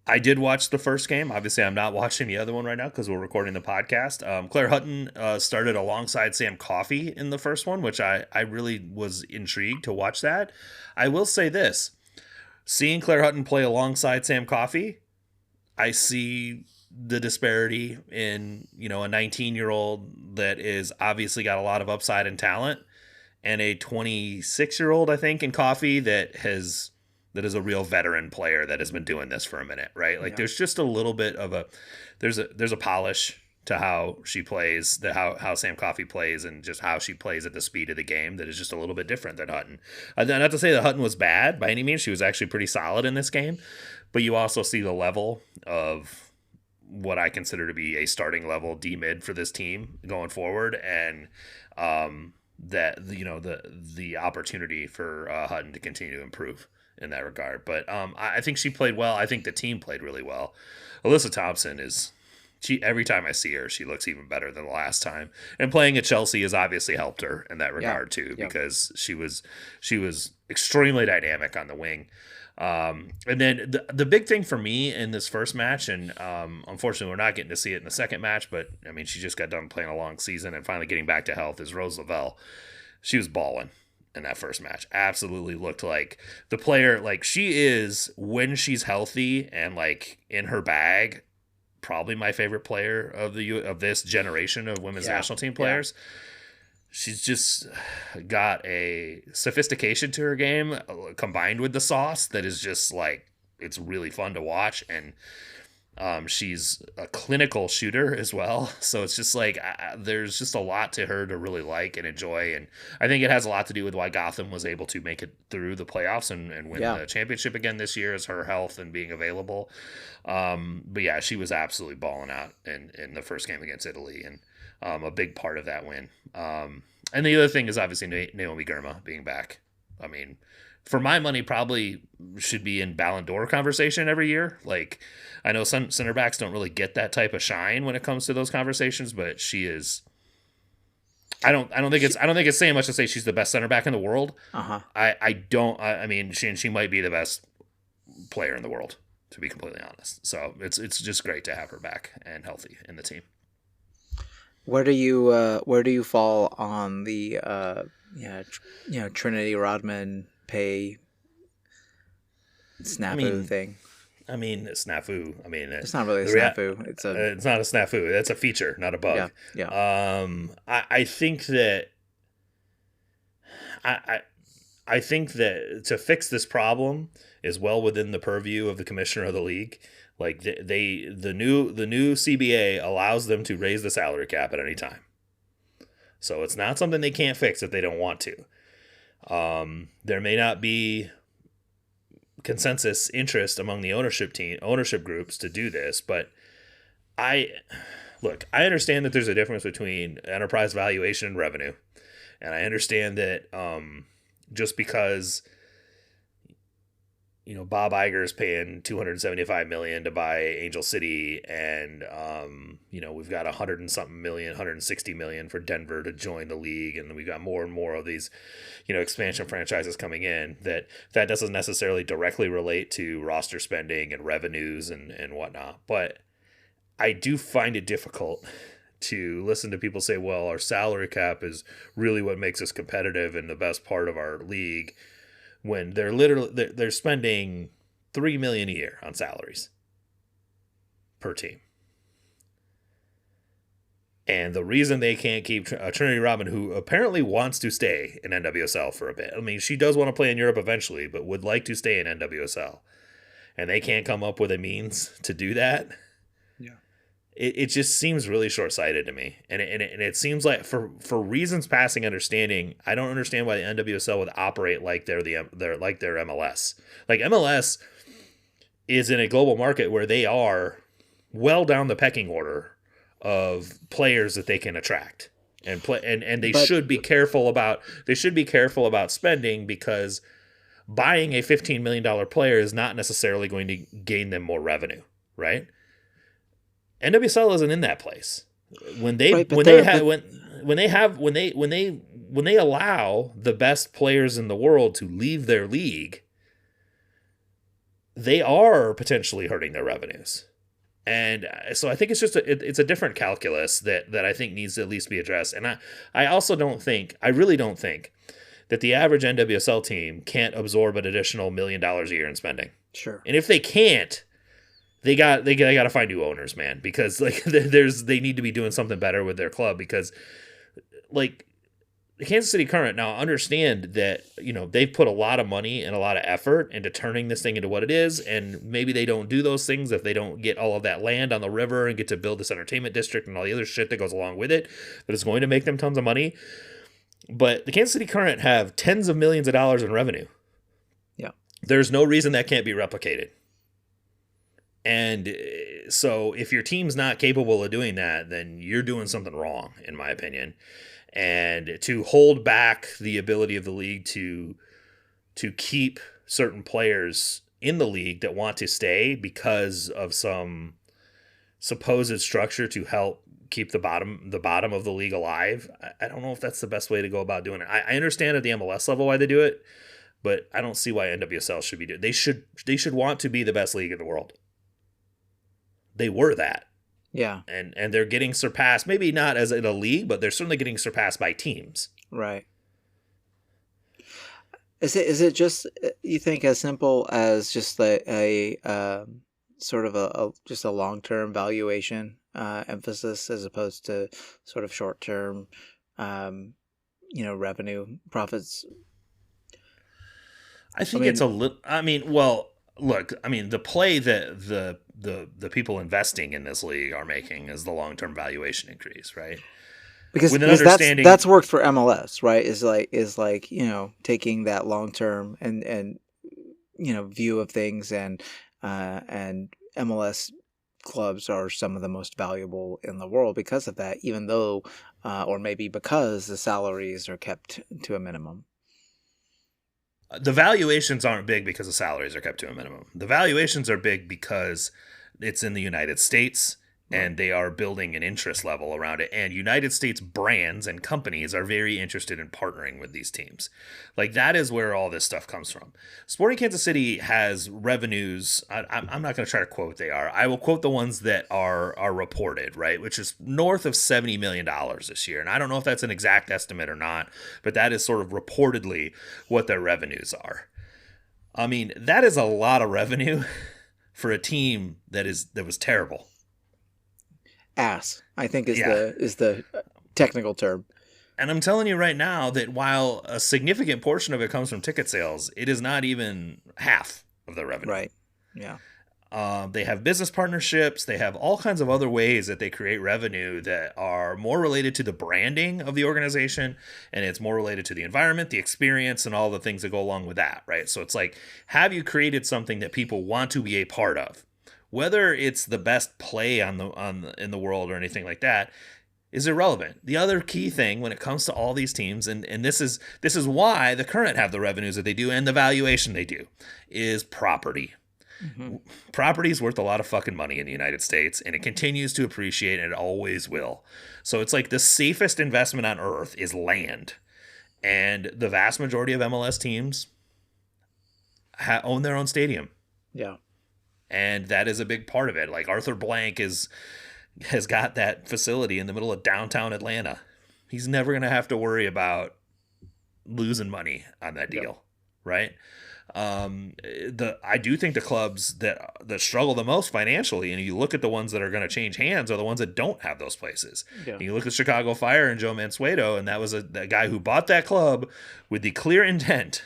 I did watch the first game. Obviously, I'm not watching the other one right now because we're recording the podcast. Claire Hutton started alongside Sam Coffey in the first one, which I really was intrigued to watch that. I will say this. Seeing Claire Hutton play alongside Sam Coffey, I see the disparity in, a 19-year-old that is obviously got a lot of upside and talent, and a 26-year-old, I think, in Coffey that has that is a real veteran player that has been doing this for a minute, right? Like, Yeah. there's just a little bit of there's a polish to how she plays, how Sam Coffey plays, and just how she plays at the speed of the game that is just a little bit different than Hutton. Not to say that Hutton was bad by any means. She was actually pretty solid in this game, but you also see the level of what I consider to be a starting level D mid for this team going forward, and that the opportunity for Hutton to continue to improve in that regard. But I think she played well. I think the team played really well. Alyssa Thompson every time I see her, she looks even better than the last time. And playing at Chelsea has obviously helped her in that regard too, because she was extremely dynamic on the wing. And then the big thing for me in this first match, and unfortunately we're not getting to see it in the second match, but I mean, she just got done playing a long season and finally getting back to health, is Rose Lavelle. She was balling in that first match. Absolutely looked like the player, like she is when she's healthy and like in her bag, probably my favorite player of this generation of women's national team players. She's just got a sophistication to her game combined with the sauce that is just like, it's really fun to watch. And she's a clinical shooter as well. So it's just like, there's just a lot to her to really like and enjoy. And I think it has a lot to do with why Gotham was able to make it through the playoffs and win the championship again this year, is her health and being available. But yeah, she was absolutely balling out in the first game against Italy, and a big part of that win. And the other thing is obviously Naomi Girma being back. I mean, for my money, probably should be in Ballon d'Or conversation every year. Like, I know some center backs don't really get that type of shine when it comes to those conversations, but she is. I don't think it's saying much to say she's the best center back in the world. I mean, she might be the best player in the world, to be completely honest. So it's just great to have her back and healthy in the team. Where do you fall on the Trinity Rodman pay snafu thing? I mean, snafu. I mean, it's not really a snafu. It's not a snafu. That's a feature, not a bug. Yeah. I think that I think that to fix this problem is well within the purview of the commissioner of the league. Like the new CBA allows them to raise the salary cap at any time. So it's not something they can't fix if they don't want to. There may not be consensus interest among the ownership groups to do this, but I understand that there's a difference between enterprise valuation and revenue. And I understand that just because Bob Iger is paying $275 million to buy Angel City, and we've got $160 million for Denver to join the league, and we've got more and more of these expansion franchises coming in, that doesn't necessarily directly relate to roster spending and revenues and whatnot. But I do find it difficult to listen to people say, well, our salary cap is really what makes us competitive and the best part of our league, when they're spending $3 million a year on salaries per team. And the reason they can't keep Trinity Rodman, who apparently wants to stay in NWSL for a bit. I mean, she does want to play in Europe eventually, but would like to stay in NWSL. And they can't come up with a means to do that. Yeah. It just seems really short-sighted to me. And it seems like for reasons passing understanding, I don't understand why the NWSL would operate like they're like their MLS. Like, MLS is in a global market where they are well down the pecking order of players that they can attract and play, and they should be careful about spending, because buying a $15 million player is not necessarily going to gain them more revenue, right? NWSL isn't in that place. When they allow the best players in the world to leave their league, they are potentially hurting their revenues. And so I think it's just it's a different calculus that I think needs to at least be addressed. And I really don't think that the average NWSL team can't absorb an additional $1 million a year in spending. Sure. And if they can't, they got to find new owners, man, because like they need to be doing something better with their club, because like the Kansas City Current now understand that, they've put a lot of money and a lot of effort into turning this thing into what it is, and maybe they don't do those things if they don't get all of that land on the river and get to build this entertainment district and all the other shit that goes along with it, that is going to make them tons of money. But the Kansas City Current have tens of millions of dollars in revenue. Yeah. There's no reason that can't be replicated. And so if your team's not capable of doing that, then you're doing something wrong, in my opinion. And to hold back the ability of the league to keep certain players in the league that want to stay because of some supposed structure to help keep the bottom of the league alive, I don't know if that's the best way to go about doing it. I understand at the MLS level why they do it, but I don't see why NWSL should be doing it. They should want to be the best league in the world. They were that. Yeah. And they're getting surpassed, maybe not as in a league, but they're certainly getting surpassed by teams. Right. Is it just, you think, as simple as just a sort of just a long-term valuation emphasis as opposed to sort of short-term revenue profits? I think it's a little, the play that the people investing in this league are making is the long-term valuation increase, right? Because that's worked for MLS, right? Is like taking that long-term and view of things, and MLS clubs are some of the most valuable in the world because of that, even though or maybe because the salaries are kept to a minimum. The valuations aren't big because the salaries are kept to a minimum. The valuations are big because it's in the United States, and they are building an interest level around it. And United States brands and companies are very interested in partnering with these teams. Like, that is where all this stuff comes from. Sporting Kansas City has revenues. I'm not going to try to quote what they are. I will quote the ones that are reported, right? Which is north of $70 million this year. And I don't know if that's an exact estimate or not, but that is sort of reportedly what their revenues are. I mean, that is a lot of revenue for a team that was terrible. Ass, I think, is the technical term. And I'm telling you right now that while a significant portion of it comes from ticket sales, it is not even half of the revenue. Right. Yeah. They have business partnerships. They have all kinds of other ways that they create revenue that are more related to the branding of the organization, and it's more related to the environment, the experience, and all the things that go along with that, right? So it's like, have you created something that people want to be a part of? Whether it's the best play in the world or anything like that is irrelevant. The other key thing when it comes to all these teams, and this is why the Current have the revenues that they do and the valuation they do, is property. Mm-hmm. Property is worth a lot of fucking money in the United States, and it continues to appreciate, and it always will. So it's like the safest investment on earth is land. And the vast majority of MLS teams own their own stadium. Yeah. And that is a big part of it. Like, Arthur Blank has got that facility in the middle of downtown Atlanta. He's never going to have to worry about losing money on that deal, right? I do think the clubs that struggle the most financially, and you look at the ones that are going to change hands, are the ones that don't have those places. Yeah. You look at Chicago Fire and Joe Mansueto, and that was a guy who bought that club with the clear intent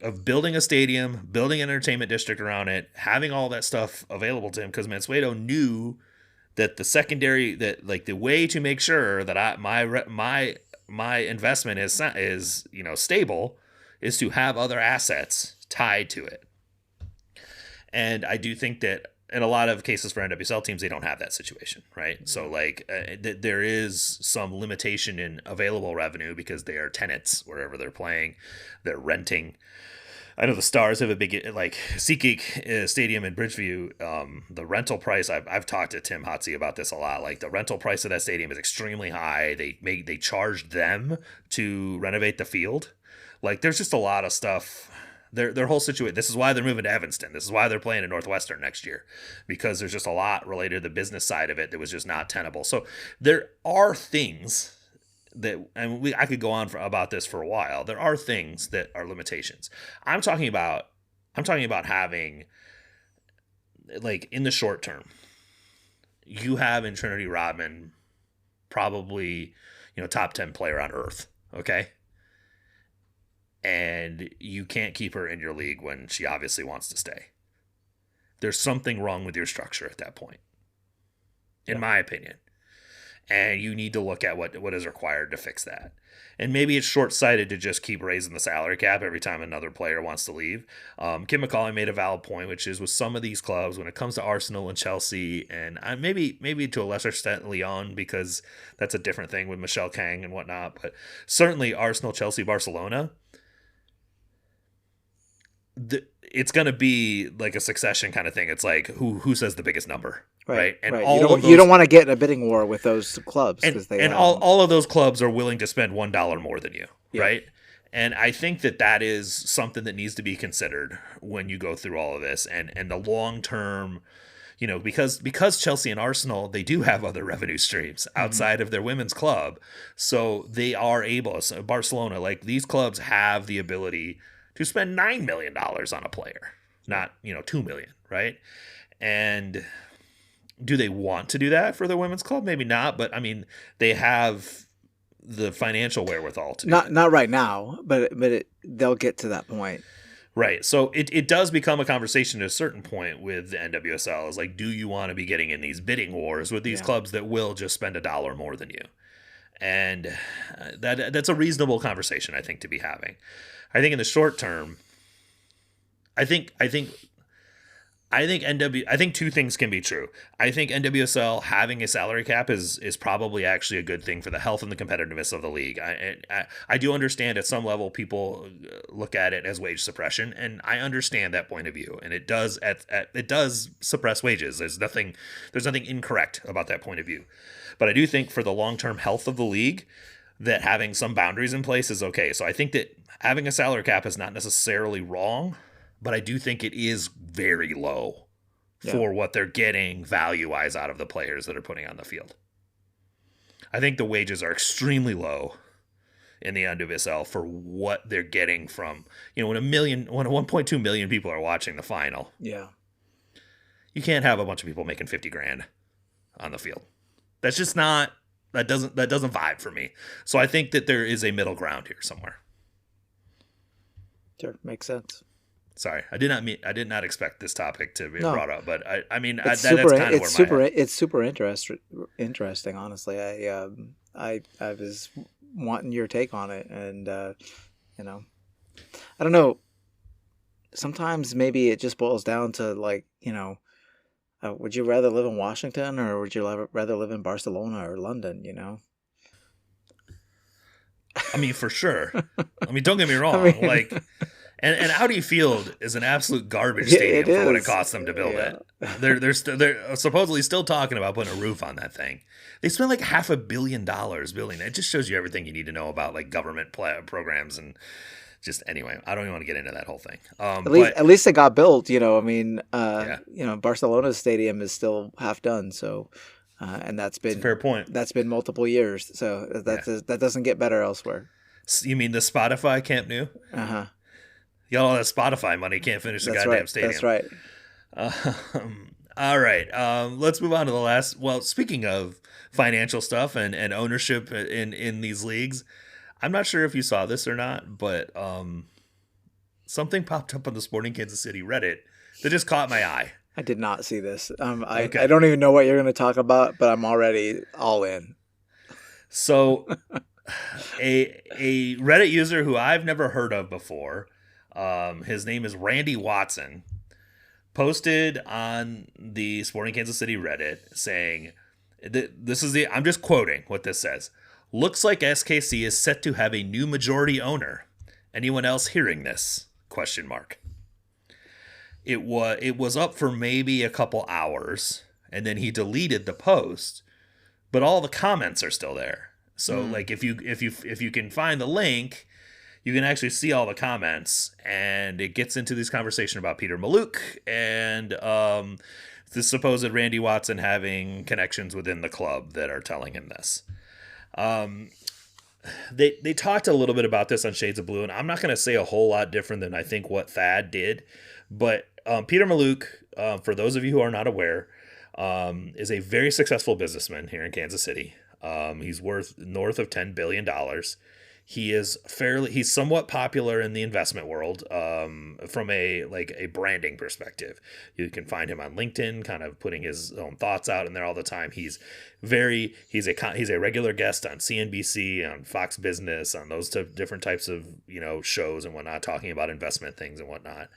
of building a stadium, building an entertainment district around it, having all that stuff available to him, because Mansueto knew that the way to make sure that my investment is stable is to have other assets tied to it. And I do think that in a lot of cases for NWSL teams, they don't have that situation, right? Mm-hmm. So there is some limitation in available revenue because they are tenants wherever they're playing, they're renting. I know the Stars have a big, like, SeatGeek Stadium in Bridgeview. The rental price, I've talked to Tim Hotsey about this a lot. Like, the rental price of that stadium is extremely high. They charged them to renovate the field. Like, there's just a lot of stuff. Their whole situation. This is why they're moving to Evanston. This is why they're playing at Northwestern next year, because there's just a lot related to the business side of it that was just not tenable. So there are things that, and I could go on about this for a while. There are things that are limitations. I'm talking about having, like, in the short term, you have in Trinity Rodman probably, top 10 player on earth. okay? And you can't keep her in your league when she obviously wants to stay. There's something wrong with your structure at that point, in my opinion. And you need to look at what is required to fix that. And maybe it's short-sighted to just keep raising the salary cap every time another player wants to leave. Kim McCauley made a valid point, which is with some of these clubs, when it comes to Arsenal and Chelsea, and maybe to a lesser extent Lyon, because that's a different thing with Michelle Kang and whatnot, but certainly Arsenal, Chelsea, Barcelona, it's going to be like a succession kind of thing. It's like who says the biggest number, right? And you don't want to get in a bidding war with those clubs, and all of those clubs are willing to spend $1 more than you, right? And I think that is something that needs to be considered when you go through all of this, and the long term, because Chelsea and Arsenal, they do have other revenue streams outside of their women's club, so they are able. So Barcelona, like these clubs, have the ability to spend $9 million on a player, not $2 million, right? And do they want to do that for their women's club? Maybe not, but I mean, they have the financial wherewithal to do not right now, but they'll get to that point. Right. So it does become a conversation at a certain point with the NWSL. Is like, do you want to be getting in these bidding wars with these clubs that will just spend $1 more than you? And that's a reasonable conversation, I think, to be having. I think in the short term, I think two things can be true. I think NWSL having a salary cap is probably actually a good thing for the health and the competitiveness of the league. I do understand at some level people look at it as wage suppression, and I understand that point of view, and it does suppress wages. There's nothing incorrect about that point of view. But I do think for the long-term health of the league, that having some boundaries in place is okay. So I think that having a salary cap is not necessarily wrong, but I do think it is very low for what they're getting value-wise out of the players that are putting on the field. I think the wages are extremely low in the NWSL for what they're getting from, when 1.2 million people are watching the final. Yeah. You can't have a bunch of people making $50,000 on the field. That's just not, that doesn't vibe for me. So I think that there is a middle ground here somewhere. Sure, makes sense. Sorry, I did not expect this topic to be brought up, but I mean that's kind of where it's super interesting. Honestly, I was wanting your take on it, and I don't know. Sometimes maybe it just boils down to would you rather live in Washington or would you rather live in Barcelona or London? I mean, for sure. I mean, don't get me wrong. And Audi Field is an absolute garbage stadium for what it costs them to build it. They're supposedly still talking about putting a roof on that thing. They spent like $500 million building it. It just shows you everything you need to know about like government programs and just anyway. I don't even want to get into that whole thing. At least it got built. Barcelona's stadium is still half done. So. And that's been a fair point. That's been multiple years. So that doesn't get better elsewhere. You mean the Spotify Camp Nou? Uh-huh. You got all that Spotify money, can't finish the goddamn stadium. That's right. All right. Let's move on to the last. Well, speaking of financial stuff and ownership in these leagues, I'm not sure if you saw this or not, but something popped up on the Sporting Kansas City Reddit that just caught my eye. I did not see this. I don't even know what you're going to talk about, but I'm already all in. So a Reddit user who I've never heard of before, his name is Randy Watson, posted on the Sporting Kansas City Reddit saying, I'm just quoting what this says. Looks like SKC is set to have a new majority owner. Anyone else hearing this? ? It was up for maybe a couple hours, and then he deleted the post, but all the comments are still there. So like if you can find the link, you can actually see all the comments, and it gets into this conversation about Peter Maluk and the supposed Randy Watson having connections within the club that are telling him this. They talked a little bit about this on Shades of Blue, and I'm not going to say a whole lot different than I think what Thad did, but Peter Maluk, for those of you who are not aware, is a very successful businessman here in Kansas City. He's worth north of $10 billion. He's somewhat popular in the investment world, from a branding perspective. You can find him on LinkedIn, kind of putting his own thoughts out in there all the time. He's a regular guest on CNBC, on Fox Business, on those different types of shows and whatnot, talking about investment things and whatnot.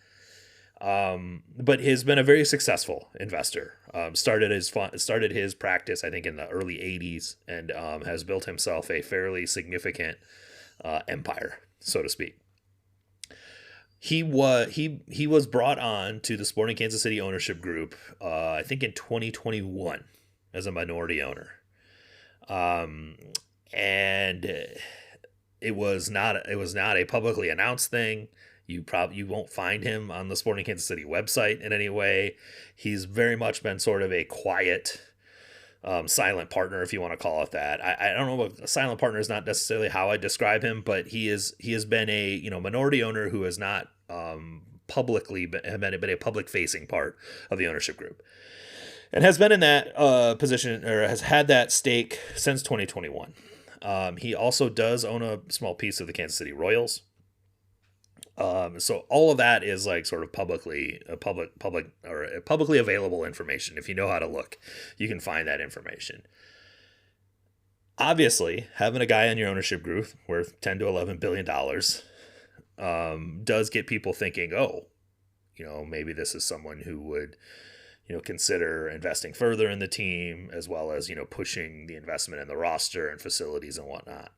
But has been a very successful investor. Started his practice, I think, in the early '80s, and has built himself a fairly significant empire, so to speak. He was brought on to the Sporting Kansas City ownership group, I think in 2021, as a minority owner, and it was not a publicly announced thing. You won't find him on the Sporting Kansas City website in any way. He's very much been sort of a quiet, silent partner, if you want to call it that. I don't know, a silent partner is not necessarily how I describe him, but he has been a minority owner who has not publicly been a public facing part of the ownership group, and has been in that position, or has had that stake since 2021. He also does own a small piece of the Kansas City Royals. So all of that is like sort of publicly available information. If you know how to look, you can find that information. Obviously, having a guy in your ownership group worth $10 to $11 billion does get people thinking, oh, maybe this is someone who would, consider investing further in the team, as well as, pushing the investment in the roster and facilities and whatnot.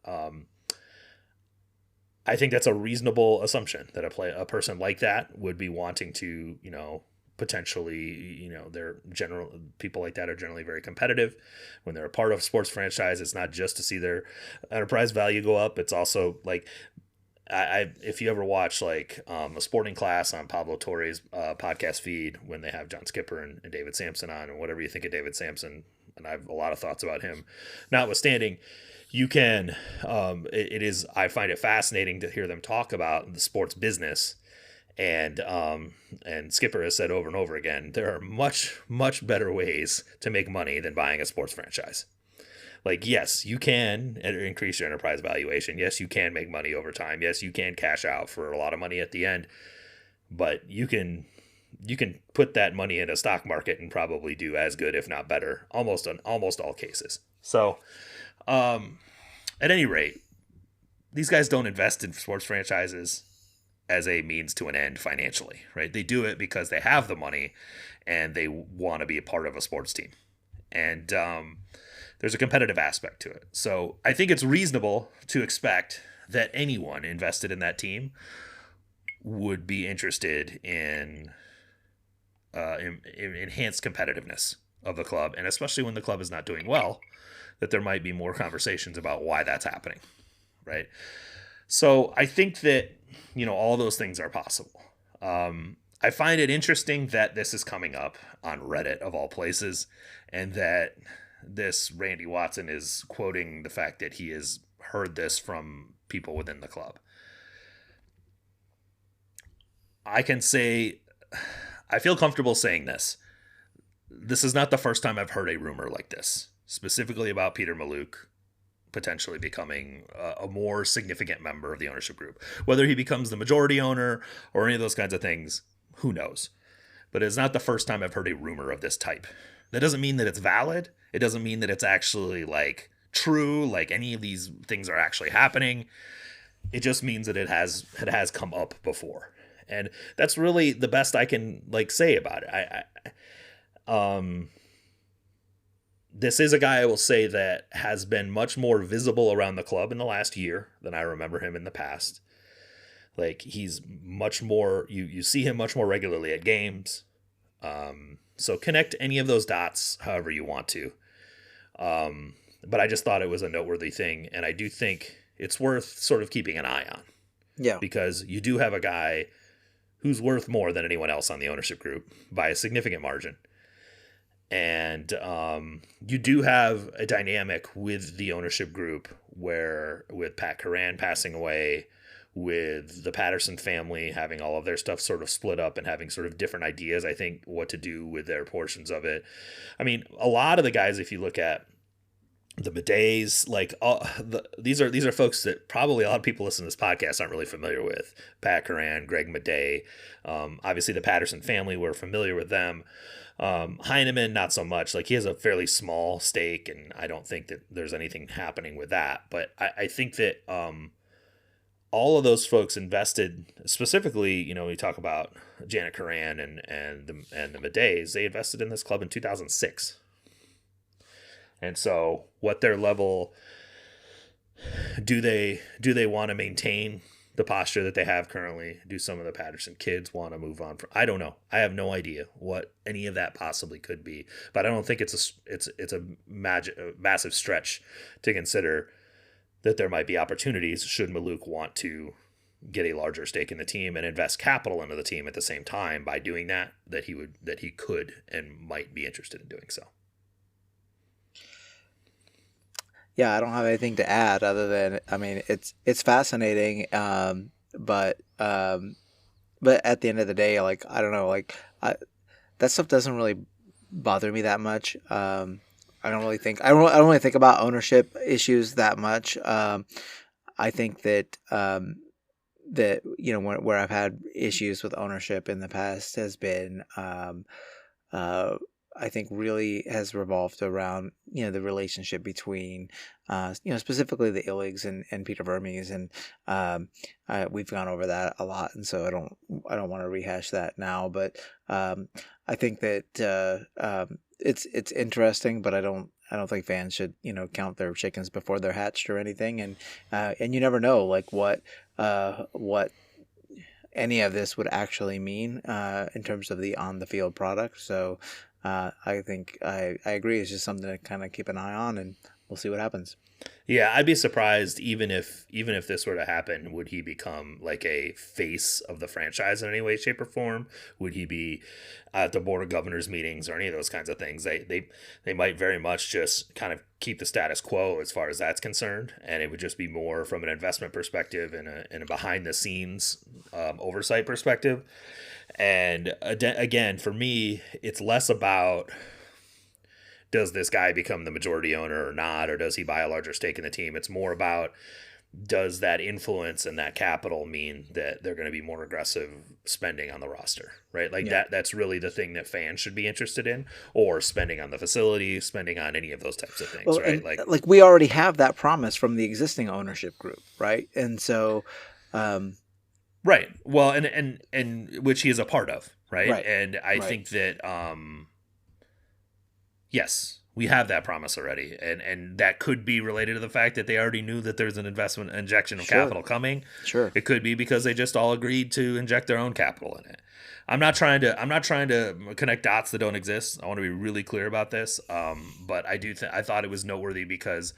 I think that's a reasonable assumption that a person like that would be wanting to, potentially, people like that are generally very competitive. When they're a part of a sports franchise, it's not just to see their enterprise value go up. It's also like, if you ever watch a Sporting Class on Pablo Torre's podcast feed, when they have John Skipper and David Sampson on, and whatever you think of David Sampson, and I have a lot of thoughts about him, notwithstanding, you can, I find it fascinating to hear them talk about the sports business. And Skipper has said over and over again, there are much, much better ways to make money than buying a sports franchise. Like, yes, you can increase your enterprise valuation. Yes, you can make money over time. Yes, you can cash out for a lot of money at the end, but you can put that money in a stock market and probably do as good, if not better, almost in almost all cases. So, at any rate, these guys don't invest in sports franchises as a means to an end financially, right? They do it because they have the money and they want to be a part of a sports team. And there's a competitive aspect to it. So I think it's reasonable to expect that anyone invested in that team would be interested in enhanced competitiveness of the club, and especially when the club is not doing well, that there might be more conversations about why that's happening, right? So I think that, all those things are possible. I find it interesting that this is coming up on Reddit, of all places, and that this Randy Watson is quoting the fact that he has heard this from people within the club. I can say, I feel comfortable saying this. This is not the first time I've heard a rumor like this, specifically about Peter Maluk potentially becoming a more significant member of the ownership group. Whether he becomes the majority owner or any of those kinds of things, who knows? But it's not the first time I've heard a rumor of this type. That doesn't mean that it's valid. It doesn't mean that it's actually true, like any of these things are actually happening. It just means that it has come up before. And that's really the best I can say about it. This is a guy, I will say, that has been much more visible around the club in the last year than I remember him in the past. He's much more, you see him much more regularly at games. So connect any of those dots however you want to. But I just thought it was a noteworthy thing, and I do think it's worth sort of keeping an eye on. Yeah. Because you do have a guy who's worth more than anyone else on the ownership group by a significant margin. And you do have a dynamic with the ownership group where, with Pat Curran passing away, with the Patterson family having all of their stuff sort of split up and having sort of different ideas, I think, what to do with their portions of it. I mean, a lot of the guys, if you look at the Bidays, like these are folks that probably a lot of people listening to this podcast aren't really familiar with. Pat Curran, Greg Biday, obviously the Patterson family, we're familiar with them. Heineman, not so much. Like, he has a fairly small stake, and I don't think that there's anything happening with that. But I think that all of those folks invested, specifically, we talk about Janet Curran and the Bidays, they invested in this club in 2006. And so, what their level do they want to maintain the posture that they have currently? Do some of the Patterson kids want to move on from? I don't know. I have no idea what any of that possibly could be, but I don't think it's a massive stretch to consider that there might be opportunities should Maluk want to get a larger stake in the team and invest capital into the team at the same time. By doing that he could and might be interested in doing so. Yeah, I don't have anything to add other than, I mean, it's fascinating, but at the end of the day, like, I don't know, like, that stuff doesn't really bother me that much. I don't really think about ownership issues that much. I think that where I've had issues with ownership in the past has been I think really has revolved around, the relationship between, specifically the Illigs and Peter Vermes. And we've gone over that a lot. And so I don't want to rehash that now, but I think that it's interesting, but I don't think fans should, count their chickens before they're hatched or anything. And you never know, like, what any of this would actually mean in terms of the on the field product. So I think I agree. It's just something to kind of keep an eye on, and we'll see what happens. Yeah, I'd be surprised even if this were to happen, would he become like a face of the franchise in any way, shape, or form? Would he be at the board of governors meetings or any of those kinds of things? They might very much just kind of keep the status quo as far as that's concerned, and it would just be more from an investment perspective and a behind the scenes oversight perspective. And again, for me, it's less about, does this guy become the majority owner or not, or does he buy a larger stake in the team? It's more about, does that influence and that capital mean that they're going to be more aggressive spending on the roster, right? Like, that's really the thing that fans should be interested in, or spending on the facility, spending on any of those types of things, well, right? Like we already have that promise from the existing ownership group, right? And so, right. Well, and which he is a part of, right? And I right. think that, yes, we have that promise already. And that could be related to the fact that they already knew that there's an investment injection of capital coming. Sure. It could be because they just all agreed to inject their own capital in it. I'm not trying to connect dots that don't exist. I want to be really clear about this. But I thought it was noteworthy because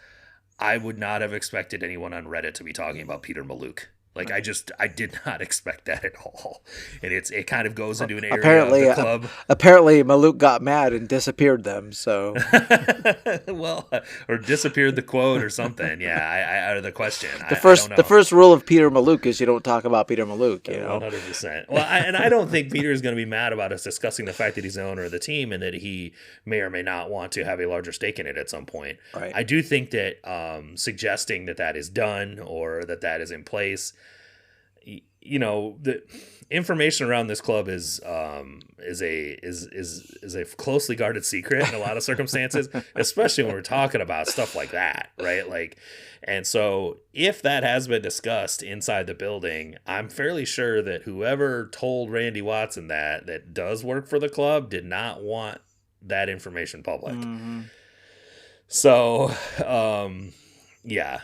I would not have expected anyone on Reddit to be talking about Peter Maluk. Like, I did not expect that at all. And it kind of goes into an area of the club. Apparently Maluk got mad and disappeared them, so. Well, or disappeared the quote or something. Yeah, or the question. The first rule of Peter Maluk is you don't talk about Peter Maluk, 100%. Well, I don't think Peter is going to be mad about us discussing the fact that he's the owner of the team and that he may or may not want to have a larger stake in it at some point. Right. I do think that suggesting that is done or that is in place, the information around this club is a closely guarded secret in a lot of circumstances, especially when we're talking about stuff like that, right? Like, and so if that has been discussed inside the building, I'm fairly sure that whoever told Randy Watson that does work for the club did not want that information public. Mm-hmm. So, yeah.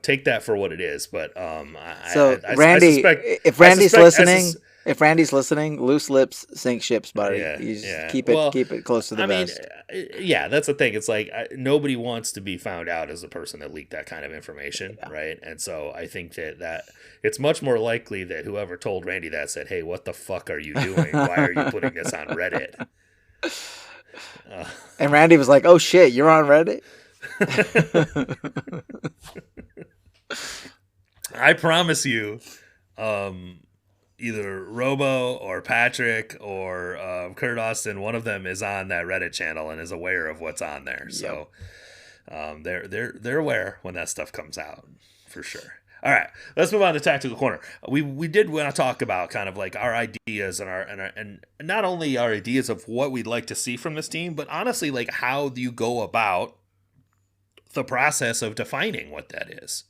Take that for what it is. But Randy, if Randy's listening, loose lips sink ships, buddy. You just keep it close to the vest. Yeah, that's the thing. It's like nobody wants to be found out as the person that leaked that kind of information, right? And so I think that it's much more likely that whoever told Randy that said, "Hey, what the fuck are you doing? Why are you putting this on Reddit?" And Randy was like, "Oh shit, you're on Reddit." I promise you, either Robo or Patrick or Kurt Austin, one of them is on that Reddit channel and is aware of what's on there. So, They're aware when that stuff comes out, for sure. All right, let's move on to tactical corner. We did want to talk about kind of like our ideas and not only our ideas of what we'd like to see from this team, but honestly, like, how do you go about the process of defining what that is?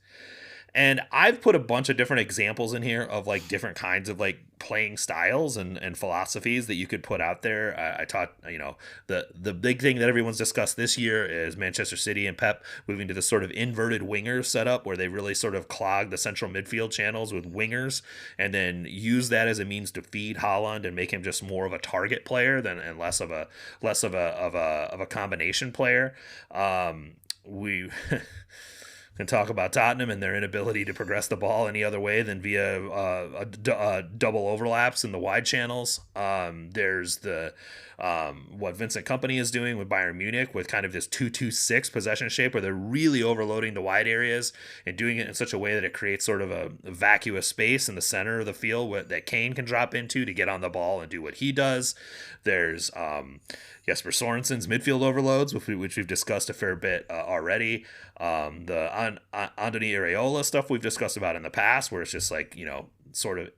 And I've put a bunch of different examples in here of like different kinds of like playing styles and philosophies that you could put out there. I taught, the big thing that everyone's discussed this year is Manchester City and Pep moving to this sort of inverted winger setup where they really sort of clog the central midfield channels with wingers and then use that as a means to feed Haaland and make him just more of a target player and less of a combination player. We can talk about Tottenham and their inability to progress the ball any other way than via double overlaps in the wide channels. There's the what Vincent Kompany is doing with Bayern Munich with kind of this 2-2-6 possession shape where they're really overloading the wide areas and doing it in such a way that it creates sort of a vacuous space in the center of the field that Kane can drop into to get on the ball and do what he does. There's Jesper Sorensen's midfield overloads, which we've discussed a fair bit already. The Andoni Iraola stuff we've discussed about in the past, where it's just like, sort of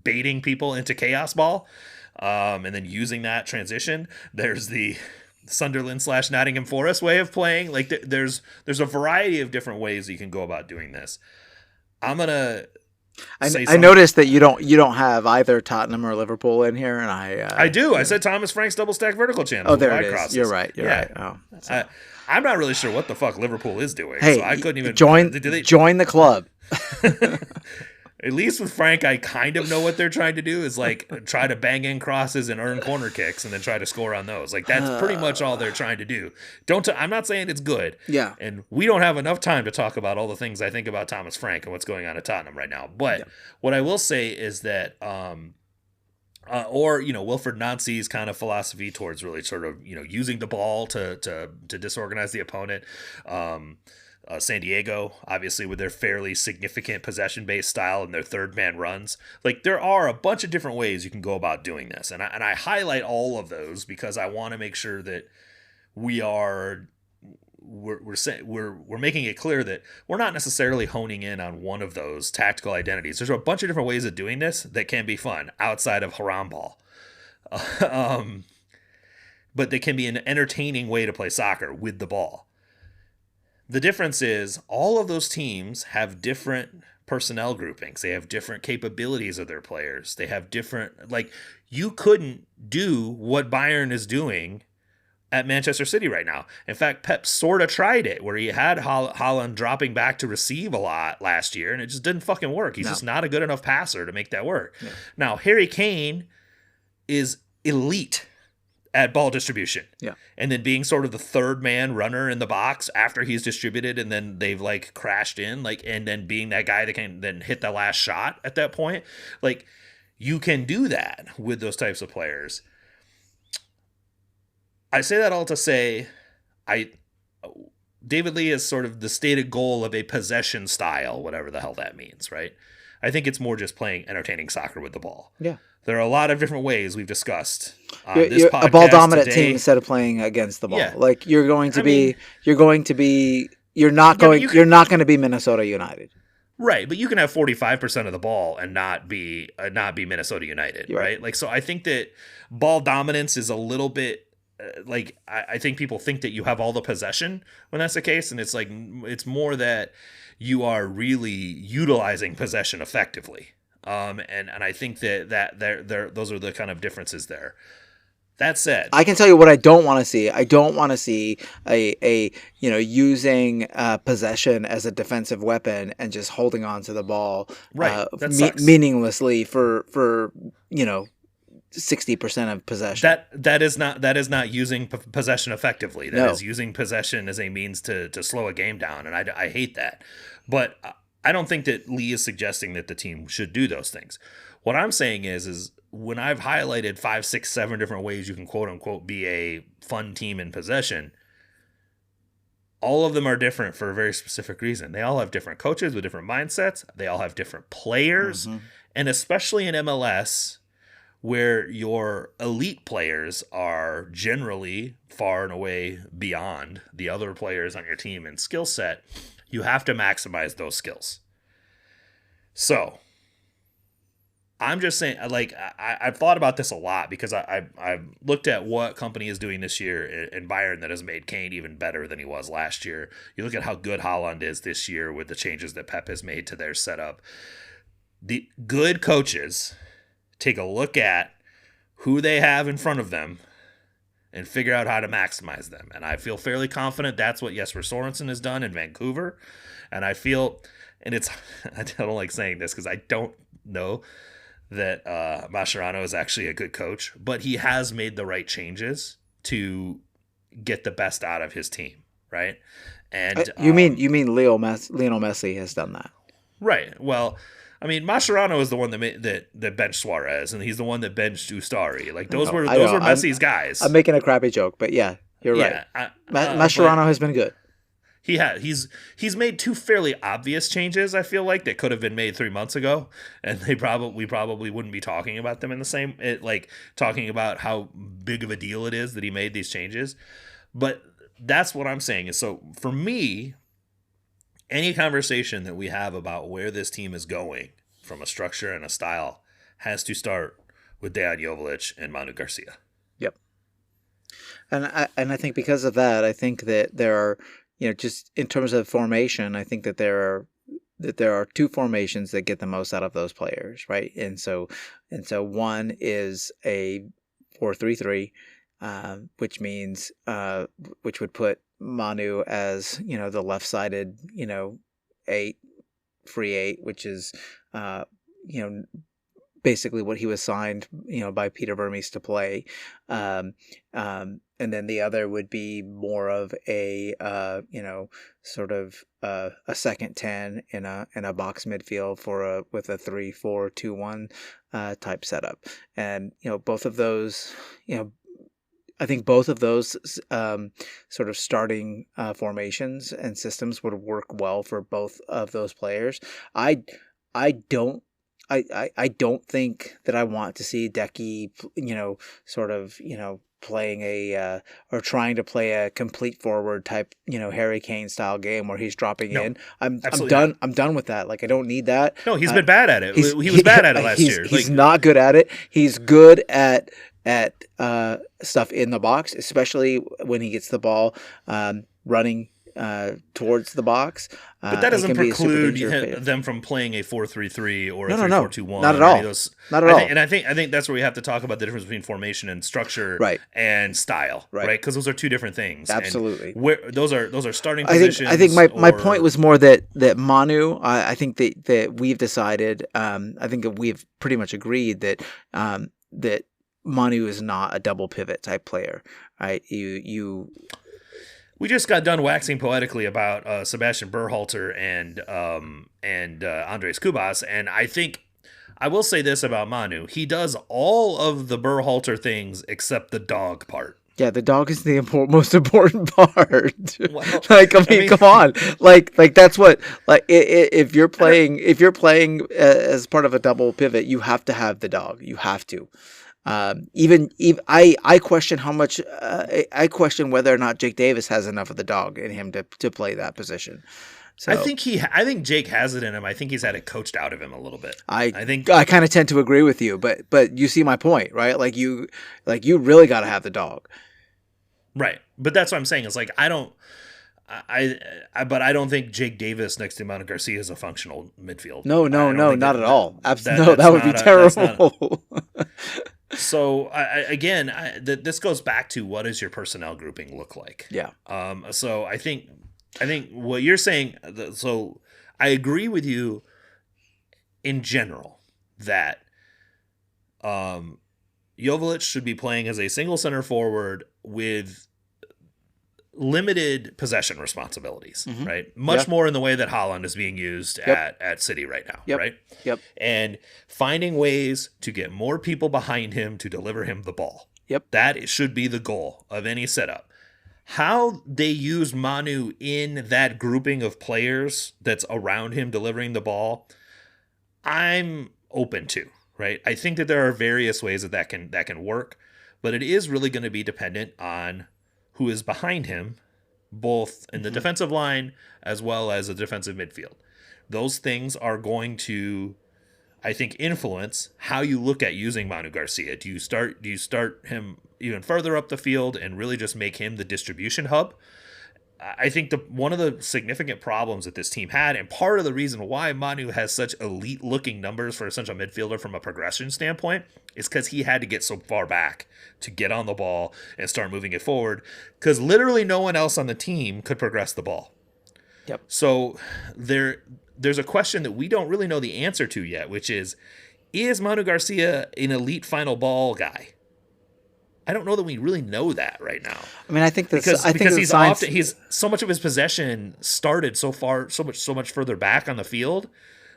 baiting people into chaos ball, and then using that transition. There's the Sunderland / Nottingham Forest way of playing. Like there's a variety of different ways you can go about doing this. I noticed that you don't have either Tottenham or Liverpool in here, and I do. I said Thomas Frank's double stack vertical channel. Oh, there it is. Crosses. You're right. Oh, I'm not really sure what the fuck Liverpool is doing. Hey, so I couldn't even join the club. At least with Frank, I kind of know what they're trying to do is like try to bang in crosses and earn corner kicks and then try to score on those. Like that's pretty much all they're trying to do. I'm not saying it's good. Yeah. And we don't have enough time to talk about all the things I think about Thomas Frank and what's going on at Tottenham right now. But what I will say is that, Wilfred Nancy's kind of philosophy towards really sort of, using the ball to disorganize the opponent. San Diego, obviously, with their fairly significant possession-based style and their third-man runs. Like, there are a bunch of different ways you can go about doing this. And I highlight all of those because I want to make sure that we're making it clear that we're not necessarily honing in on one of those tactical identities. There's a bunch of different ways of doing this that can be fun outside of haram ball. But they can be an entertaining way to play soccer with the ball. The difference is all of those teams have different personnel groupings. They have different capabilities of their players. They have different, like, you couldn't do what Bayern is doing at Manchester City right now. In fact, Pep sort of tried it where he had Haaland dropping back to receive a lot last year, and it just didn't fucking work. He's just not a good enough passer to make that work. Yeah. Now, Harry Kane is elite at ball distribution. Yeah. And then being sort of the third man runner in the box after he's distributed and then they've like crashed in, like, and then being that guy that can then hit the last shot at that point. Like, you can do that with those types of players. I say that all to say David Lee is sort of the stated goal of a possession style, whatever the hell that means, right? I think it's more just playing entertaining soccer with the ball. Yeah. There are a lot of different ways we've discussed on this podcast a ball dominant today. team instead of playing against the ball. Yeah. Like you're not going to be Minnesota United. Right, but you can have 45% of the ball and not be Minnesota United, right? Like, so I think that ball dominance is a little bit I think people think that you have all the possession when that's the case, and it's like it's more that you are really utilizing possession effectively. And I think that those are the kind of differences there. That said, I can tell you what I don't want to see. I don't want to see a using possession as a defensive weapon and just holding on to the ball meaninglessly for 60% of possession. That is not using possession effectively. That is using possession as a means to slow a game down, and I hate that. But I don't think that Lee is suggesting that the team should do those things. What I'm saying is when I've highlighted 5, 6, 7 different ways you can quote unquote be a fun team in possession, all of them are different for a very specific reason. They all have different coaches with different mindsets. They all have different players. Mm-hmm. And especially in MLS, where your elite players are generally far and away beyond the other players on your team in skill set, you have to maximize those skills. So I'm just saying, like, I've thought about this a lot because I've looked at what company is doing this year in Bayern that has made Kane even better than he was last year. You look at how good Haaland is this year with the changes that Pep has made to their setup. The good coaches take a look at who they have in front of them and figure out how to maximize them. And I feel fairly confident that's what Jesper Sorensen has done in Vancouver. And I feel, and it's, I don't like saying this because I don't know that Mascherano is actually a good coach, but he has made the right changes to get the best out of his team, right? And you mean Lionel Messi has done that, right? Well, I mean, Mascherano is the one that benched Suarez, and he's the one that benched Ustari. Like those were Messi's guys. I'm making a crappy joke, but yeah, you're right. Mascherano has been good. He's made two fairly obvious changes, I feel like, that could have been made 3 months ago, and we probably wouldn't be talking about them in the same talking about how big of a deal it is that he made these changes. But that's what I'm saying is, so for me, any conversation that we have about where this team is going from a structure and a style has to start with Dejan Joveljic and Manu Garcia. Yep. And I think because of that, I think that there are, just in terms of formation, I think that there are two formations that get the most out of those players, right? And so one is a 4-3-3, which means which would put Manu as the left-sided 8, free 8, which is basically what he was signed by Peter Vermes to play, and then the other would be more of a sort of a second 10 in a box midfield with a 3-4-2-1 type setup, and both of those I think both of those sort of starting formations and systems would work well for both of those players. I don't think that I want to see Decky, playing or trying to play a complete forward type, Harry Kane style game where he's dropping in. I'm done. I'm done with that. Like, I don't need that. No, he's been bad at it. He was bad at it last year. He's not good at it. He's good at stuff in the box, especially when he gets the ball running towards the box. But that doesn't preclude them from playing a 4-3-3 or a 3-4-2-1. Not at all. Not at all. And I think that's where we have to talk about the difference between formation and structure, and style, right? Because those are two different things. Absolutely. And those are starting positions. I think my point was more that Manu. I think that we've decided. I think that we've pretty much agreed that that Manu is not a double pivot type player, right? We just got done waxing poetically about Sebastian Berhalter and Andres Cubas, and I think I will say this about Manu: he does all of the Berhalter things except the dog part. Yeah, the dog is the most important part. Well, I mean, come on, like that's what if you're playing as part of a double pivot, you have to have the dog. You have to. Even I question how much I question whether or not Jake Davis has enough of the dog in him to play that position. So I think Jake has it in him. I think he's had it coached out of him a little bit. I kind of tend to agree with you, but you see my point, right? Like you really got to have the dog, right? But that's what I'm saying. It's like I don't think Jake Davis next to Manu Garcia is a functional midfield. No, not at all. Absolutely, that would be terrible. So this goes back to what does your personnel grouping look like? Yeah. So I think what you're saying. So I agree with you in general that Joveljic should be playing as a single center forward with limited possession responsibilities, right? Much more in the way that Haaland is being used at City right now, right? Yep. And finding ways to get more people behind him to deliver him the ball. Yep. That should be the goal of any setup. How they use Manu in that grouping of players that's around him delivering the ball, I'm open to. right? I think that there are various ways that can work, but it is really going to be dependent on who is behind him, both in the defensive line as well as the defensive midfield. Those things are going to, I think, influence how you look at using Manu Garcia. Do you start him even further up the field and really just make him the distribution hub? I think one of the significant problems that this team had, and part of the reason why Manu has such elite looking numbers for a central midfielder from a progression standpoint, is because he had to get so far back to get on the ball and start moving it forward, because literally no one else on the team could progress the ball. Yep. So there's a question that we don't really know the answer to yet, which is Manu Garcia an elite final ball guy? I don't know that we really know that right now. I mean, I think that's because he's so much of his possession started so much further back on the field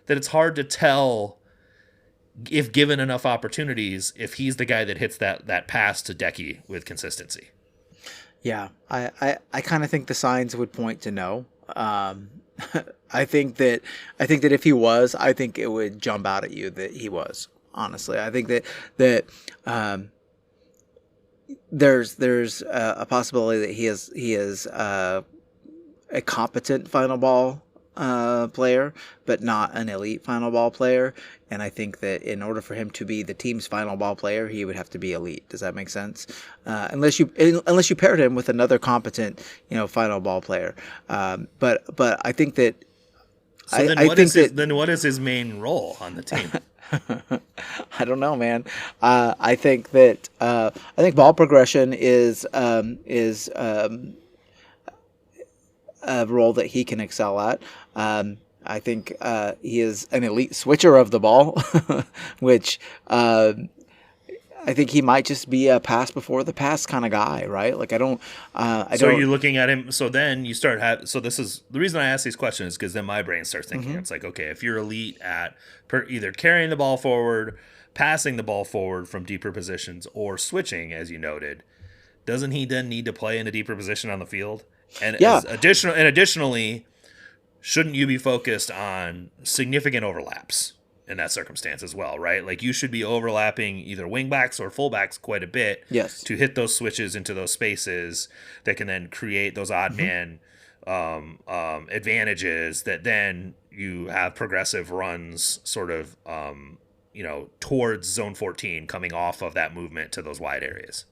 that it's hard to tell, if given enough opportunities, if he's the guy that hits that pass to Decky with consistency. Yeah, I kind of think the signs would point to no. I think that if he was, I think it would jump out at you that he was. Honestly, I think that there's a possibility that he is a competent final ball player, but not an elite final ball player. And I think that in order for him to be the team's final ball player, he would have to be elite. Does that make sense? Unless you paired him with another competent, final ball player. But I think that. So then what is his main role on the team? I don't know, man. I think that ball progression is a role that he can excel at. I think he is an elite switcher of the ball, which I think he might just be a pass before the pass kind of guy, right? Like So you're looking at him. So then you start so this is the reason I ask these questions, because then my brain starts thinking. It's like, okay, if you're elite at either carrying the ball forward, passing the ball forward from deeper positions, or switching, as you noted, doesn't he then need to play in a deeper position on the field? And additionally, shouldn't you be focused on significant overlaps in that circumstance as well, right? Like, you should be overlapping either wingbacks or fullbacks quite a bit, yes, to hit those switches into those spaces that can then create those odd man advantages that then you have progressive runs sort of towards zone 14 coming off of that movement to those wide areas.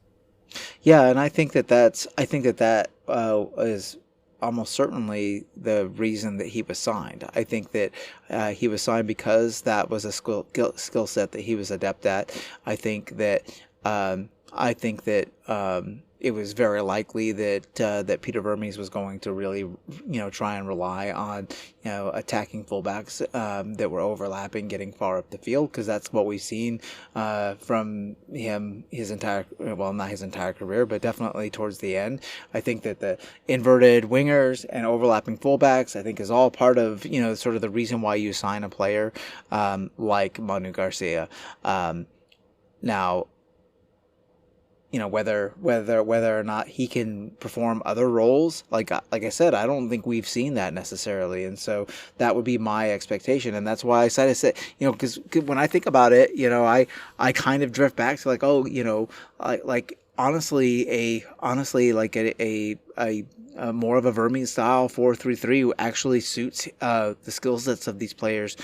Yeah, and I think that is almost certainly the reason that he was signed. I think that he was signed because that was a skill set that he was adept at. I think that it was very likely that Peter Vermes was going to really, try and rely on, attacking fullbacks that were overlapping, getting far up the field, because that's what we've seen from him not his entire career, but definitely towards the end. I think that the inverted wingers and overlapping fullbacks, I think, is all part of, sort of the reason why you sign a player like Manu Garcia. Now, whether or not he can perform other roles, like I said, I don't think we've seen that necessarily, and so that would be my expectation, and that's why I said, because when I think about it, I kind of drift back to a more of a Vermes style 4-3-3 actually suits the skill sets of these players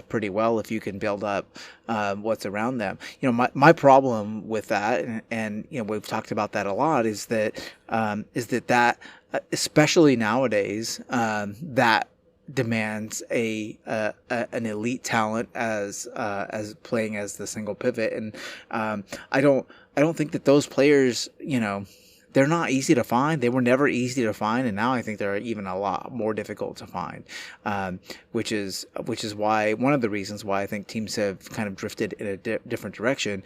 pretty well if you can build up what's around them. My problem with that, and we've talked about that a lot, is that especially nowadays, that demands an elite talent as playing as the single pivot, and I don't think that those players, they're not easy to find. They were never easy to find, and now I think they're even a lot more difficult to find, which is why, one of the reasons why I think teams have kind of drifted in a different direction,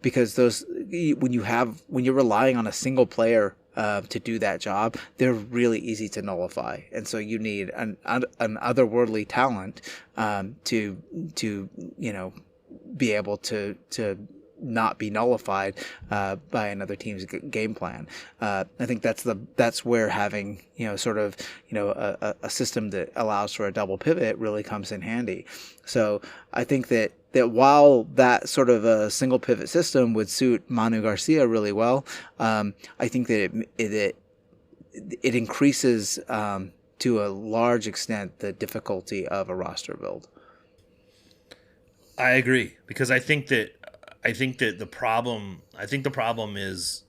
because when you're relying on a single player to do that job, they're really easy to nullify, and so you need an otherworldly talent to be able to not be nullified by another team's game plan. I think that's where having a system that allows for a double pivot really comes in handy. So I think that while that sort of a single pivot system would suit Manu Garcia really well, I think that it increases to a large extent the difficulty of a roster build. I agree, because I think that the problem is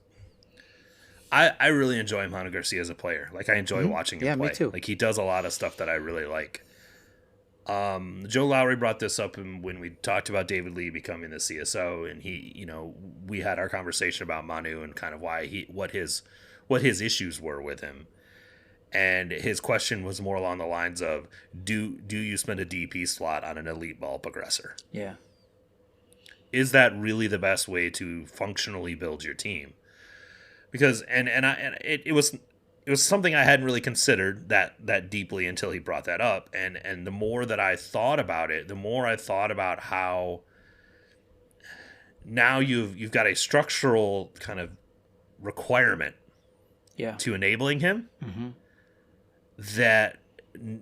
I really enjoy Manu Garcia as a player. Like, I enjoy watching him play. Me too. Like, he does a lot of stuff that I really like. Joe Lowry brought this up when we talked about David Lee becoming the CSO, and we had our conversation about Manu and kind of what his issues were with him. And his question was more along the lines of, do you spend a DP slot on an elite ball progressor? Yeah. Is that really the best way to functionally build your team? Because it was something I hadn't really considered that deeply until he brought that up. And the more that I thought about it, the more I thought about how now you've got a structural kind of requirement to enabling him that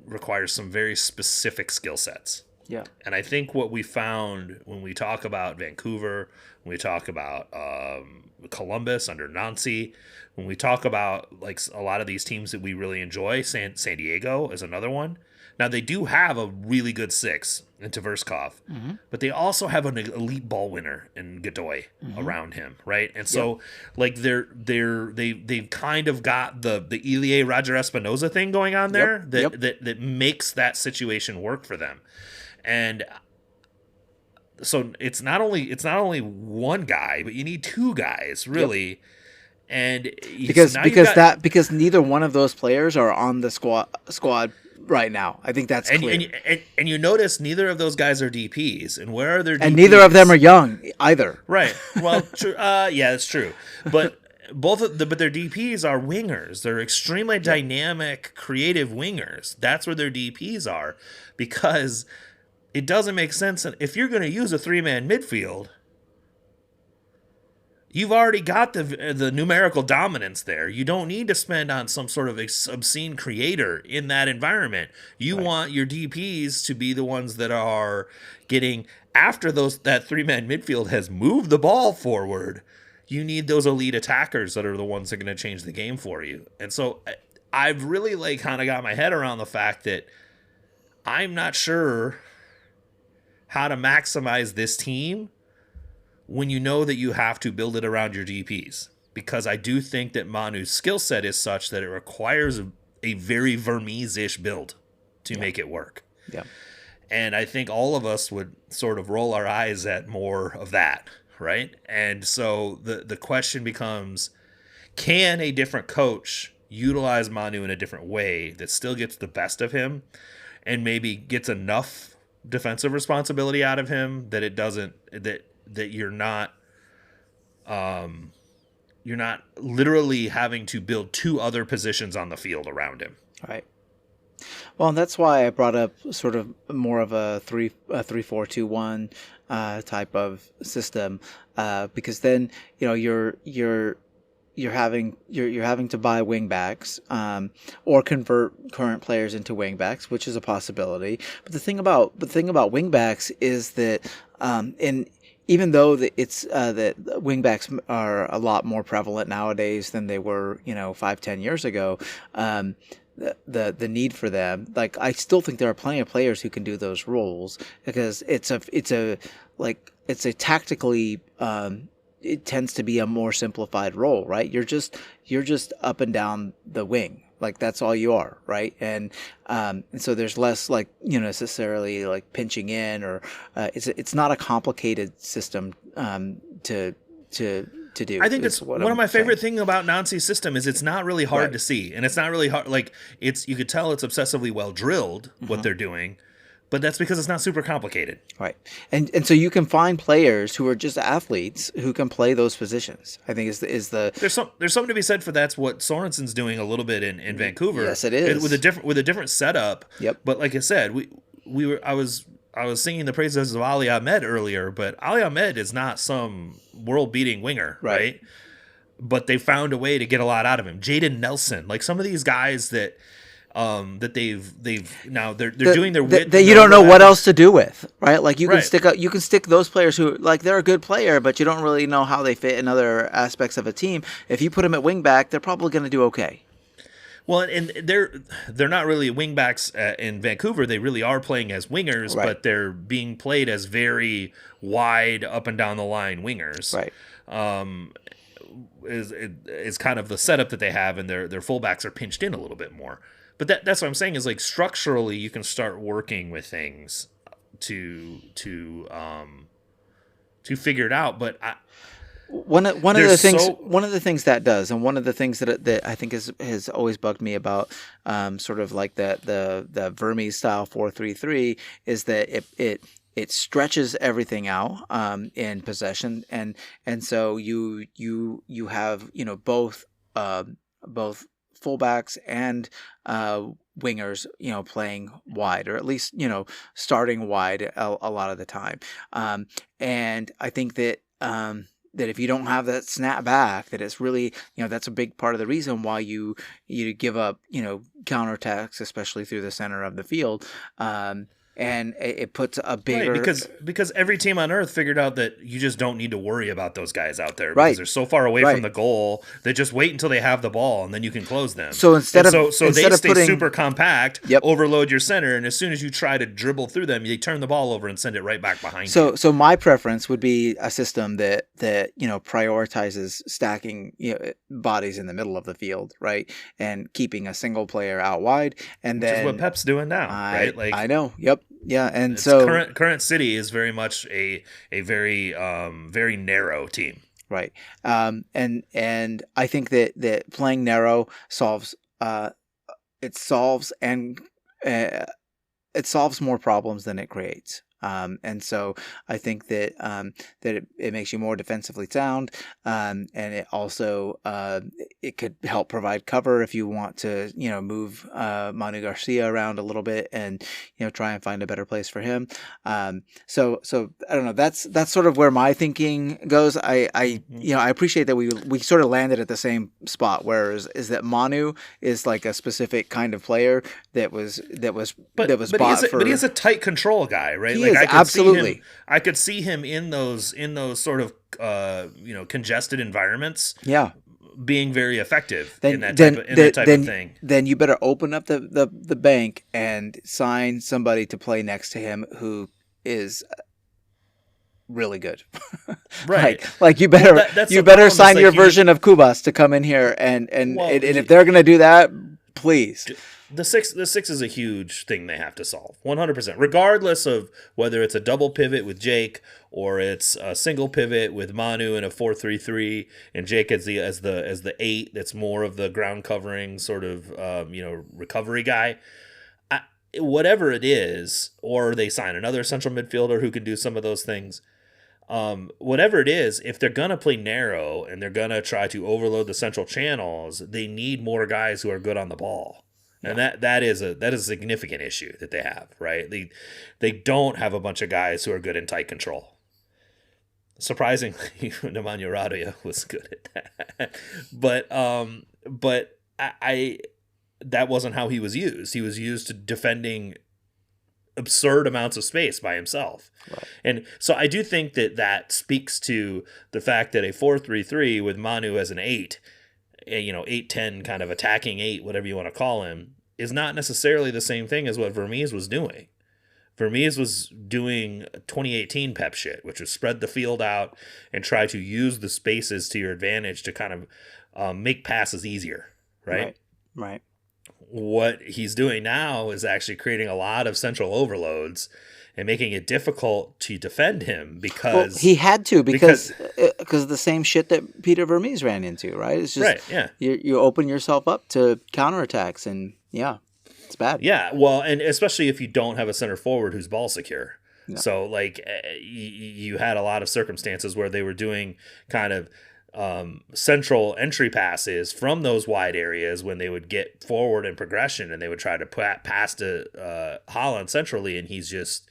requires some very specific skill sets. Yeah. And I think what we found when we talk about Vancouver, when we talk about Columbus under Nancy, when we talk about like a lot of these teams that we really enjoy, San Diego is another one. Now, they do have a really good six in Tverskov, but they also have an elite ball winner in Godoy around him, right? And so, like, they've kind of got the Ilie Roger Espinoza thing going on there that makes that situation work for them. And so it's not only one guy, but you need two guys really. And because neither one of those players are on the squad right now. I think that's clear. And you notice neither of those guys are DPs. And where are their DPs? And neither of them are young either. Right. Well, true. Yeah, that's true. But but their DPs are wingers. They're extremely dynamic, creative wingers. That's where their DPs are, because it doesn't make sense if you're going to use a three-man midfield. You've already got the numerical dominance there. You don't need to spend on some sort of obscene creator in that environment. You want your DPs to be the ones that are getting after that three-man midfield has moved the ball forward. You need those elite attackers that are the ones that are going to change the game for you. And so I've really kind of got my head around the fact that I'm not sure how to maximize this team when you know that you have to build it around your DPs. Because I do think that Manu's skill set is such that it requires a very Vermees-ish build to make it work. Yeah. And I think all of us would sort of roll our eyes at more of that, right? And so the question becomes, can a different coach utilize Manu in a different way that still gets the best of him and maybe gets enough defensive responsibility out of him that it doesn't that you're not literally having to build two other positions on the field around him. Right. Well, and that's why I brought up sort of more of a 3-4-2-1 type of system, because then you're having to buy wingbacks, or convert current players into wingbacks, which is a possibility. But the thing about wingbacks is that even though that wingbacks are a lot more prevalent nowadays than they were 5-10 years ago, the need for them, like, I still think there are plenty of players who can do those roles, because it's a tactically it tends to be a more simplified role, right? You're just up and down the wing. Like, that's all you are, right? And so there's less necessarily like pinching in, or it's not a complicated system to do. I think that's one of my favorite things about Nancy's system is it's not really hard to see, and it's not really hard. Like, you could tell it's obsessively well drilled what they're doing. But that's because it's not super complicated. Right. And so you can find players who are just athletes who can play those positions. I think is the There's something to be said for that's what Sorensen's doing a little bit in Vancouver. Yes, it is. With a different setup. Yep. But like I said, I was singing the praises of Ali Ahmed earlier, but Ali Ahmed is not some world-beating winger, right? But they found a way to get a lot out of him. Jaden Nelson, like some of these guys that that they've now they're doing their width. That you don't know what else to do with, right? Like you can stick those players who like they're a good player, but you don't really know how they fit in other aspects of a team. If you put them at wing back, they're probably going to do okay. Well, and they're not really wingbacks in Vancouver. They really are playing as wingers, but they're being played as very wide, up and down the line wingers. Right. Is kind of the setup that they have, and their fullbacks are pinched in a little bit more. But that's what I'm saying is like structurally, you can start working with things to figure it out. But one of the things that does, and one of the things that I think has always bugged me about sort of like the Vermes style 4-3-3 is that it stretches everything out in possession, and so you have both fullbacks and wingers playing wide, or at least starting wide a lot of the time, and I think that that if you don't have that snap back, that it's really, that's a big part of the reason why you give up, counterattacks, especially through the center of the field. And it puts a bigger... Right, because every team on earth figured out that you just don't need to worry about those guys out there because they're so far away from the goal. They just wait until they have the ball, and then you can close them. So they stay super compact, overload your center, and as soon as you try to dribble through them, you turn the ball over and send it right back behind you. So my preference would be a system that prioritizes stacking bodies in the middle of the field, right, and keeping a single player out wide, and which is what Pep's doing now, right? Like I know, yep. Yeah, and so current City is very much a very very narrow team, right? And I think that playing narrow solves more problems than it creates. And so I think that it makes you more defensively sound, and it also it could help provide cover if you want to move Manu Garcia around a little bit and try and find a better place for him. So I don't know. That's sort of where my thinking goes. I appreciate that we sort of landed at the same spot. Whereas is that Manu is like a specific kind of player that was bought for. But he's a tight control guy, right? Absolutely. I could see him in those sort of congested environments. Yeah. Being very effective in that type of thing. Then you better open up the bank and sign somebody to play next to him who is really good. Right. Like you better sign your version of Kubas to come in here and if they're going to do that, please. The six is a huge thing they have to solve, 100%. Regardless of whether it's a double pivot with Jake or it's a single pivot with Manu in a 4-3-3 and Jake as the 8 that's more of the ground covering sort of recovery guy. Whatever it is, or they sign another central midfielder who can do some of those things. Whatever it is, if they're gonna play narrow and they're gonna try to overload the central channels, they need more guys who are good on the ball. And that is a significant issue that they have, right? They don't have a bunch of guys who are good in tight control. Surprisingly, Nemanja Radoja was good at that. But I that wasn't how he was used. He was used to defending absurd amounts of space by himself. Right. And so I do think that speaks to the fact that a 4-3-3 with Manu as an 8, 8-10 kind of attacking 8, whatever you want to call him, is not necessarily the same thing as what Vermes was doing. Vermes was doing 2018 Pep shit, which was spread the field out and try to use the spaces to your advantage to kind of make passes easier, right? Right. What he's doing now is actually creating a lot of central overloads and making it difficult to defend him because he had to because the same shit that Peter Vermes ran into, right? It's just right, yeah. You open yourself up to counterattacks, and it's bad. Yeah, well, and especially if you don't have a center forward who's ball secure. No. So like you had a lot of circumstances where they were doing kind of central entry passes from those wide areas when they would get forward in progression and they would try to pass to Holland centrally, and he's just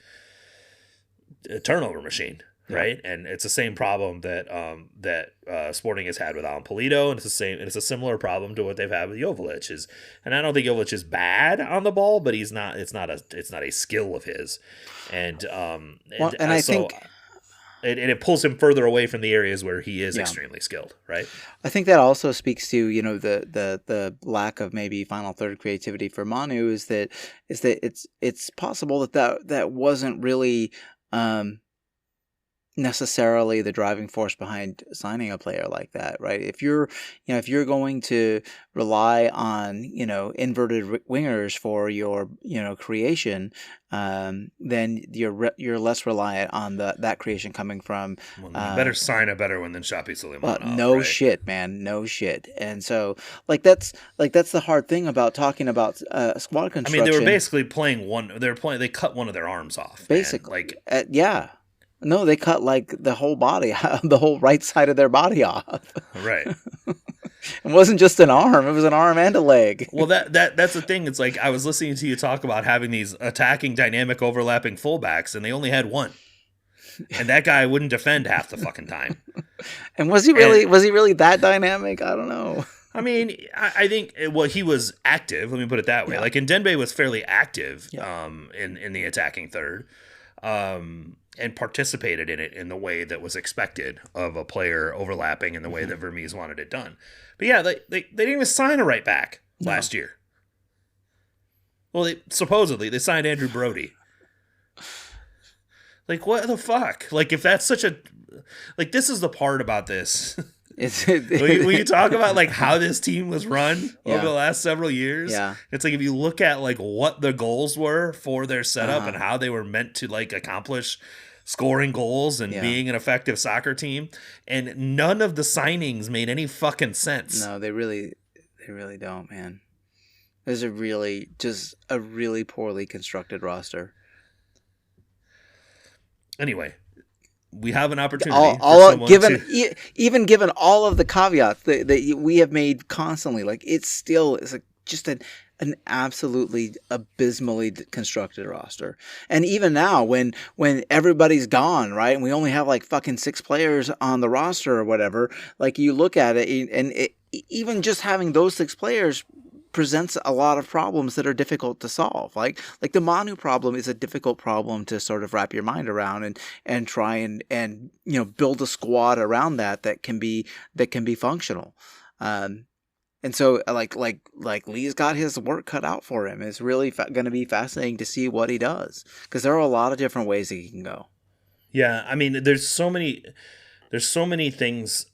a turnover machine, Yeah. right? And it's the same problem that Sporting has had with Alan Polito, and it's a similar problem to what they've had with Joveljic. And I don't think Joveljic is bad on the ball, but it's not a skill of his, and Well, and I so think it pulls him further away from the areas where he is Yeah. extremely skilled, right? I think that also speaks to, you know, the lack of maybe final third creativity for Manu is that it's possible that wasn't really necessarily the driving force behind signing a player like that, right? If you're going to rely on, you know, inverted wingers for your, you know, creation, then you're less reliant on that creation coming from. Well, you better sign a better one than Shapi Suleimanov. No right? shit, man, no shit. And so, that's the hard thing about talking about squad construction. I mean, they were basically playing one. They cut one of their arms off. Basically, man. yeah. No, they cut like the whole body, the whole right side of their body off. Right. It wasn't just an arm; it was an arm and a leg. Well, that's the thing. It's like I was listening to you talk about having these attacking, dynamic, overlapping fullbacks, and they only had one, and that guy wouldn't defend half the fucking time. And was he really that dynamic? I don't know. I mean, I think he was active. Let me put it that way. Yeah. Like Ndembe was fairly active, Yeah. in the attacking third, and participated in it in the way that was expected of a player overlapping in the way that Vermees wanted it done. But yeah, they didn't even sign a right back last year. Well, supposedly they signed Andrew Brody. Like, what the fuck? Like, if that's such a... Like, this is the part about this. When you talk about, like, how this team was run over the last several years, it's like if you look at, like, what the goals were for their setup and how they were meant to, like, accomplish scoring goals and being an effective soccer team, and none of the signings made any fucking sense. No, they really don't, man. There's a really poorly constructed roster. Anyway, we have an opportunity. Even given all of the caveats that we have made constantly, like it's like just an absolutely abysmally constructed roster. And even now, when everybody's gone, right, and we only have like fucking 6 players on the roster or whatever, like you look at it, and even just having those 6 players presents a lot of problems that are difficult to solve. Like the Manu problem is a difficult problem to sort of wrap your mind around and try and you know, build a squad around that can be functional. And so like Lee's got his work cut out for him. It's really going to be fascinating to see what he does, because there are a lot of different ways that he can go. Yeah, I mean, there's so many things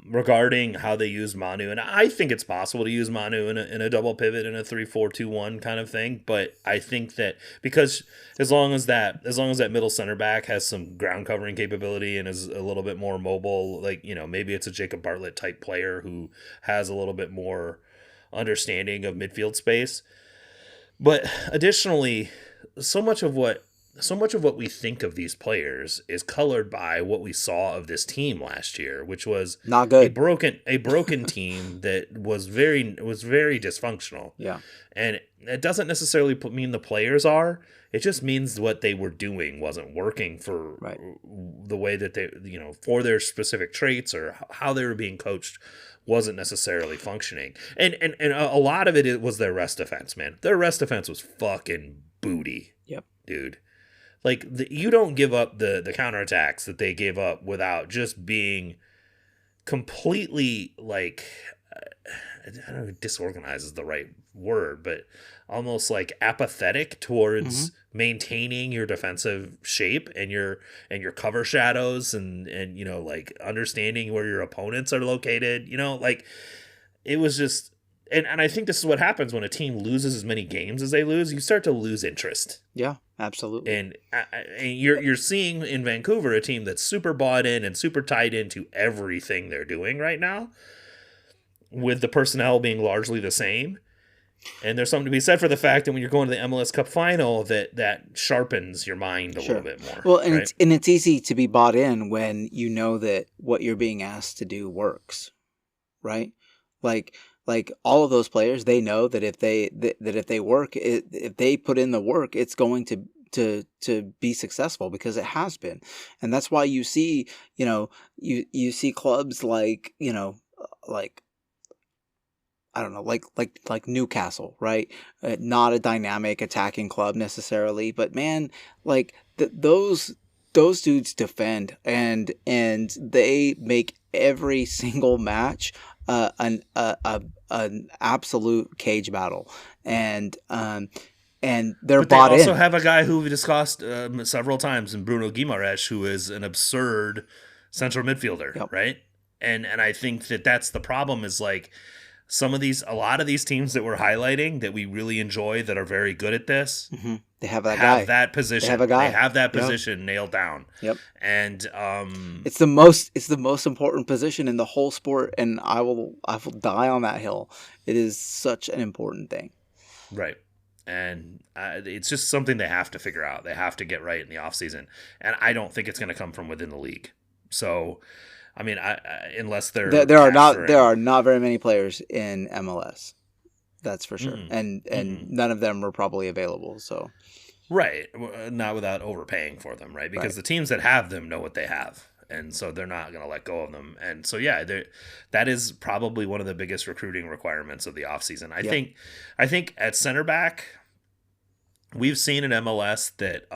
regarding how they use Manu, and I think it's possible to use Manu in a double pivot in a 3-4-2-1 kind of thing. But I think that because as long as that middle center back has some ground covering capability and is a little bit more mobile, like, you know, maybe it's a Jacob Bartlett type player who has a little bit more understanding of midfield space. But additionally, so much of what we think of these players is colored by what we saw of this team last year, which was not good. A broken team that was very dysfunctional. Yeah. And it doesn't necessarily mean the players are. It just means what they were doing wasn't working for the way that they, you know, for their specific traits, or how they were being coached wasn't necessarily functioning. And a lot of it was their rest defense, man. Their rest defense was fucking booty. Yep. Dude. Like, you don't give up the counterattacks that they gave up without just being completely, like, I don't know if disorganized is the right word, but almost like apathetic towards maintaining your defensive shape and your cover shadows and you know, like, understanding where your opponents are located. You know, like, it was just... And I think this is what happens when a team loses as many games as they lose. You start to lose interest. Yeah, absolutely. And you're seeing in Vancouver a team that's super bought in and super tied into everything they're doing right now, with the personnel being largely the same. And there's something to be said for the fact that when you're going to the MLS Cup Final, that sharpens your mind a little bit more. Well, and it's easy to be bought in when you know that what you're being asked to do works, right? Like all of those players, they know that if they put in the work, it's going to to be successful, because it has been. And that's why you see, you see clubs like, like, I don't know, like Newcastle, right? Not a dynamic attacking club necessarily, but man, like those dudes defend, and they make every single match an absolute cage battle, and they're But they bought also in. have a guy who we discussed several times in Bruno Guimaraes, who is an absurd central midfielder, Yep. right? And I think that that's the problem, is like a lot of these teams that we're highlighting that we really enjoy, that are very good at this, They have that have guy. that position. They have a guy. They have that Yep. position nailed down. Yep. And It's the most important position in the whole sport, and I will die on that hill. It is such an important thing. right. And it's just something they have to figure out. They have to get right in the offseason. And I don't think it's going to come from within the league. So, I mean, unless there are not very many players in MLS. That's for sure. Mm-hmm. And none of them are probably available. So right, not without overpaying for them, right? Because the teams that have them know what they have, and so they're not going to let go of them. And so yeah, that is probably one of the biggest recruiting requirements of the offseason. I think at center back, we've seen in MLS that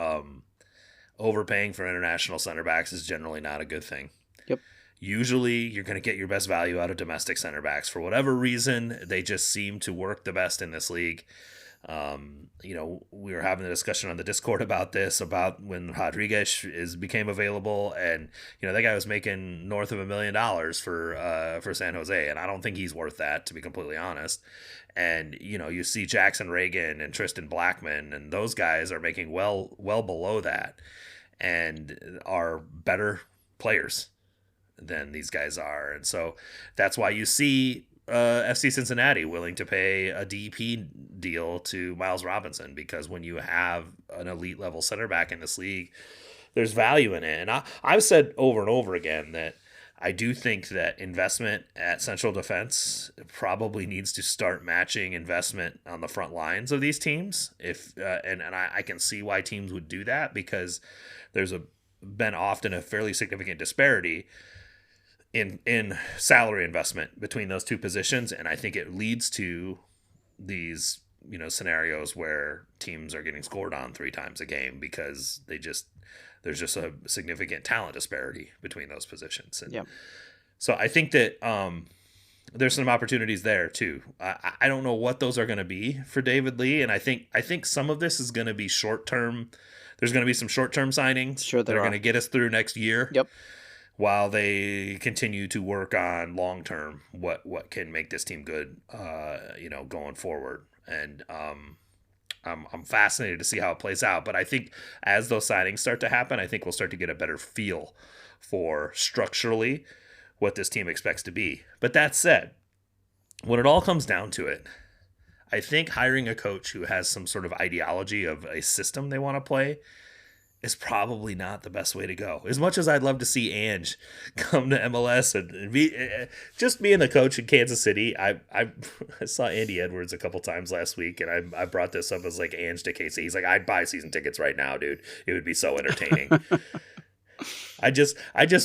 overpaying for international center backs is generally not a good thing. Yep. Usually you're going to get your best value out of domestic center backs. For whatever reason, they just seem to work the best in this league. We were having a discussion on the Discord about this, about when Rodriguez became available, and that guy was making north of $1 million for San Jose, and I don't think he's worth that, to be completely honest. And you see Jackson Reagan and Tristan Blackman, and those guys are making well below that, and are better players than these guys are. And so that's why you see FC Cincinnati willing to pay a DP deal to Miles Robinson, because when you have an elite level center back in this league, there's value in it. And I've said over and over again that I do think that investment at central defense probably needs to start matching investment on the front lines of these teams. I can see why teams would do that, because there's been often a fairly significant disparity in salary investment between those two positions, and I think it leads to these scenarios where teams are getting scored on 3 times a game, because there's just a significant talent disparity between those positions. And so I think that there's some opportunities there too. I don't know what those are going to be for David Lee, and I think some of this is going to be short term. There's going to be some short term signings that are going to get us through next year. Yep. While they continue to work on long term, what can make this team good, going forward. And I'm fascinated to see how it plays out. But I think as those signings start to happen, I think we'll start to get a better feel for structurally what this team expects to be. But that said, when it all comes down to it, I think hiring a coach who has some sort of ideology of a system they want to play is probably not the best way to go. As much as I'd love to see Ange come to MLS and be just being the coach in Kansas City, I saw Andy Edwards a couple times last week, and I brought this up as like Ange to KC. He's like, I'd buy season tickets right now, dude. It would be so entertaining. I just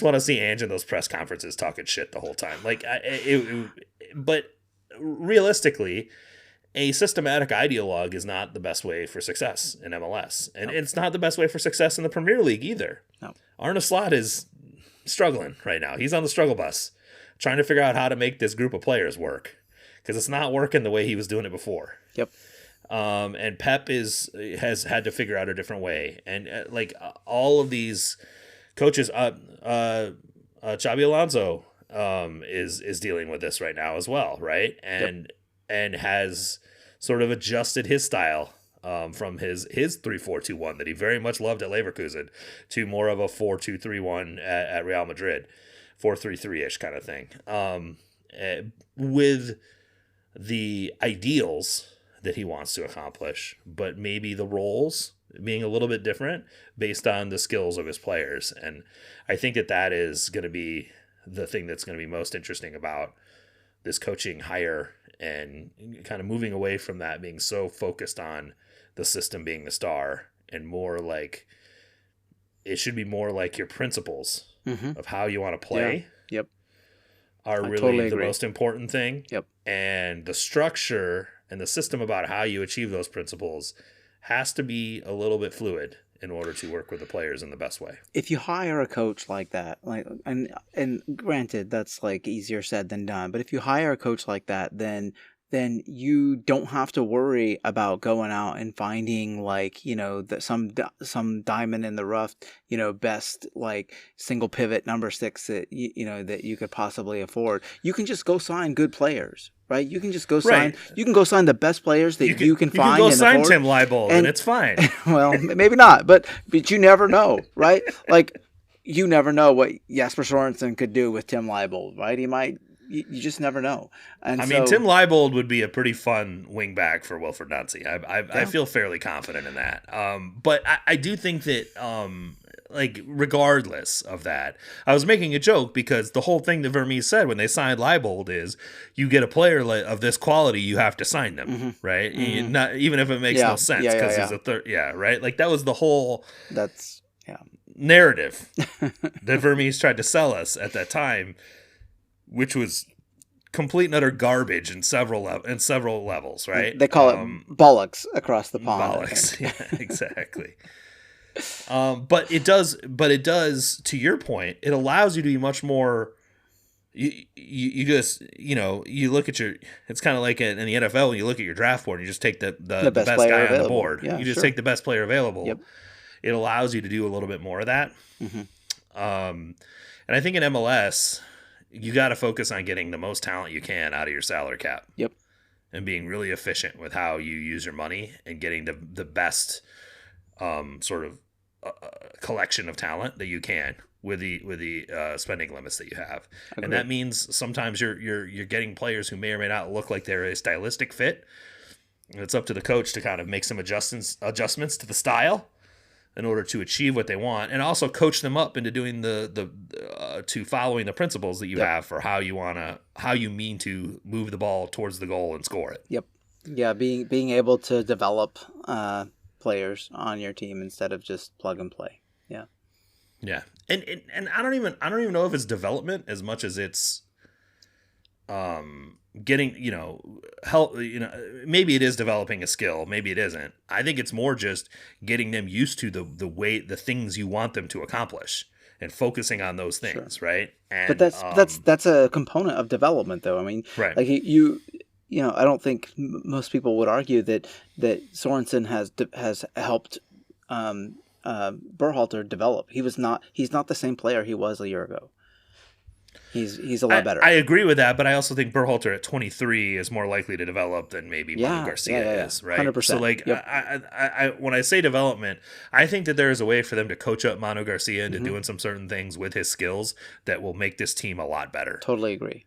want to see Ange in those press conferences talking shit the whole time. But realistically, a systematic ideologue is not the best way for success in MLS. And it's not the best way for success in the Premier League either. No. Arne Slot is struggling right now. He's on the struggle bus, trying to figure out how to make this group of players work, because it's not working the way he was doing it before. Yep. And Pep has had to figure out a different way. And all of these coaches, Xabi Alonso is dealing with this right now as well, right? And has sort of adjusted his style from his 3-4-2-1 that he very much loved at Leverkusen to more of a 4-2-3-1 at Real Madrid, 4-3-3-ish kind of thing, with the ideals that he wants to accomplish, but maybe the roles being a little bit different based on the skills of his players. And I think that is going to be the thing that's going to be most interesting about this coaching hire, and kind of moving away from that being so focused on the system being the star, and more like it should be more like your principles of how you want to play. Yeah. Yep. Are I really totally the agree. most important thing. Yep. And the structure and the system about how you achieve those principles has to be a little bit fluid in order to work with the players in the best way. If you hire a coach like that, like and granted that's like easier said than done, but if you hire a coach like that, then you don't have to worry about going out and finding like, you know, some diamond in the rough, you know, best like single pivot number 6 that you know that you could possibly afford. You can just go sign good players, right? You can just go sign. Right. You can go sign the best players that you can find. You can go and sign afford, Tim Leibold, and it's fine. Well, maybe not, but you never know, right? Like you never know what Jesper Sorensen could do with Tim Leibold, right? He might. You just never know. And I mean, Tim Leibold would be a pretty fun wingback for Wilfred Nancy. I feel fairly confident in that. But I do think that, like, regardless of that, I was making a joke because the whole thing that Vermes said when they signed Leibold is you get a player of this quality, you have to sign them, right? Not even if it makes no sense because he's a third. Yeah, right? Like, that was the whole narrative that Vermes tried to sell us at that time, which was complete and utter garbage in several levels, right? They call it bollocks across the pond. Bollocks, yeah, exactly. But it does, to your point, it allows you to be much more. You just, you know, you look at it's kind of like in the NFL when you look at your draft board and you just take the best guy available on the board. Yeah, you just take the best player available. Yep. It allows you to do a little bit more of that. And I think in MLS, you got to focus on getting the most talent you can out of your salary cap. Yep. And being really efficient with how you use your money and getting the best sort of collection of talent that you can with the spending limits that you have. Agreed. And that means sometimes you're getting players who may or may not look like they're a stylistic fit. And it's up to the coach to kind of make some adjustments to the style in order to achieve what they want, and also coach them up into doing to following the principles that you have for how you mean to move the ball towards the goal and score it. Yep. Yeah, being able to develop players on your team instead of just plug and play. Yeah. Yeah. And I don't even know if it's development as much as it's getting, you know, help, you know, maybe it is developing a skill, maybe it isn't. I think it's more just getting them used to the things you want them to accomplish and focusing on those things, right? And but that's a component of development, though. I mean, right. Like you know, I don't think most people would argue that Sorensen has helped Berhalter develop. He's not the same player he was a year ago. He's a lot better. I agree with that, but I also think Berhalter at 23 is more likely to develop than maybe Manu Garcia is, right? 100%. So, like, I when I say development, I think that there is a way for them to coach up Manu Garcia into doing some certain things with his skills that will make this team a lot better. Totally agree.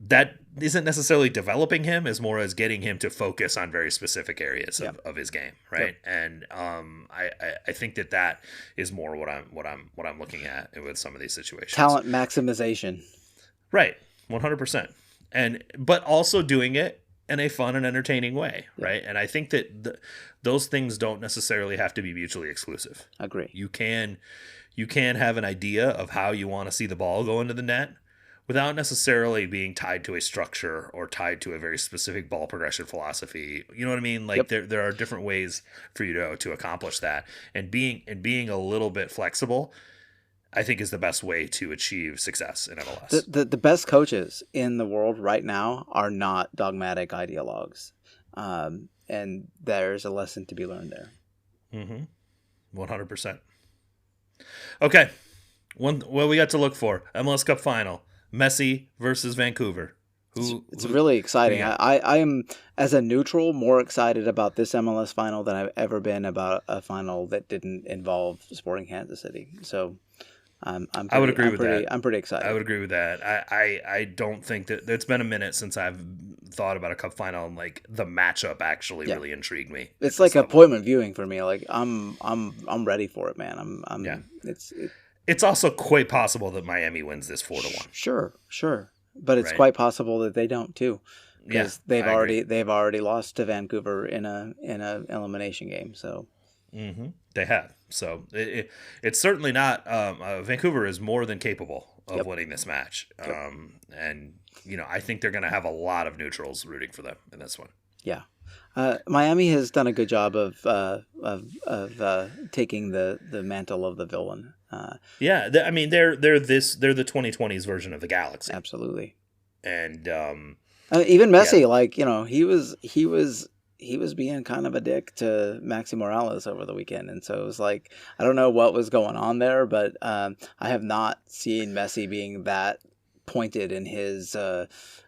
That isn't necessarily developing him as more as getting him to focus on very specific areas of his game, right? Yep. And I think that is more what I'm looking at with some of these situations. Talent maximization, right? 100%, but also doing it in a fun and entertaining way, right? And I think that those things don't necessarily have to be mutually exclusive. Agree. You can have an idea of how you want to see the ball go into the net, without necessarily being tied to a structure or tied to a very specific ball progression philosophy. You know what I mean? Like there are different ways for you to accomplish that. And being a little bit flexible, I think, is the best way to achieve success in MLS. The best coaches in the world right now are not dogmatic ideologues. And there's a lesson to be learned there. 100%. Okay. What we got to look for? MLS Cup Final. Messi versus Vancouver. It's really exciting. Yeah. I am, as a neutral, more excited about this MLS final than I've ever been about a final that didn't involve Sporting Kansas City. So I would agree with that. I'm pretty excited. I would agree with that. I don't think that it's been a minute since I've thought about a cup final and like the matchup actually really intrigued me. It's like appointment viewing for me. Like I'm ready for it, man. It's also quite possible that Miami wins this 4-1. Sure. But it's quite possible that they don't too, because they've already lost to Vancouver in a elimination game. So They have. So it's certainly not. Vancouver is more than capable of winning this match. And I think they're going to have a lot of neutrals rooting for them in this one. Yeah. Miami has done a good job of taking the mantle of the villain. They're the 2020s version of the Galaxy. Absolutely. And even Messi, he was being kind of a dick to Maxi Morales over the weekend, and so it was like, I don't know what was going on there, but I have not seen Messi being that pointed in his.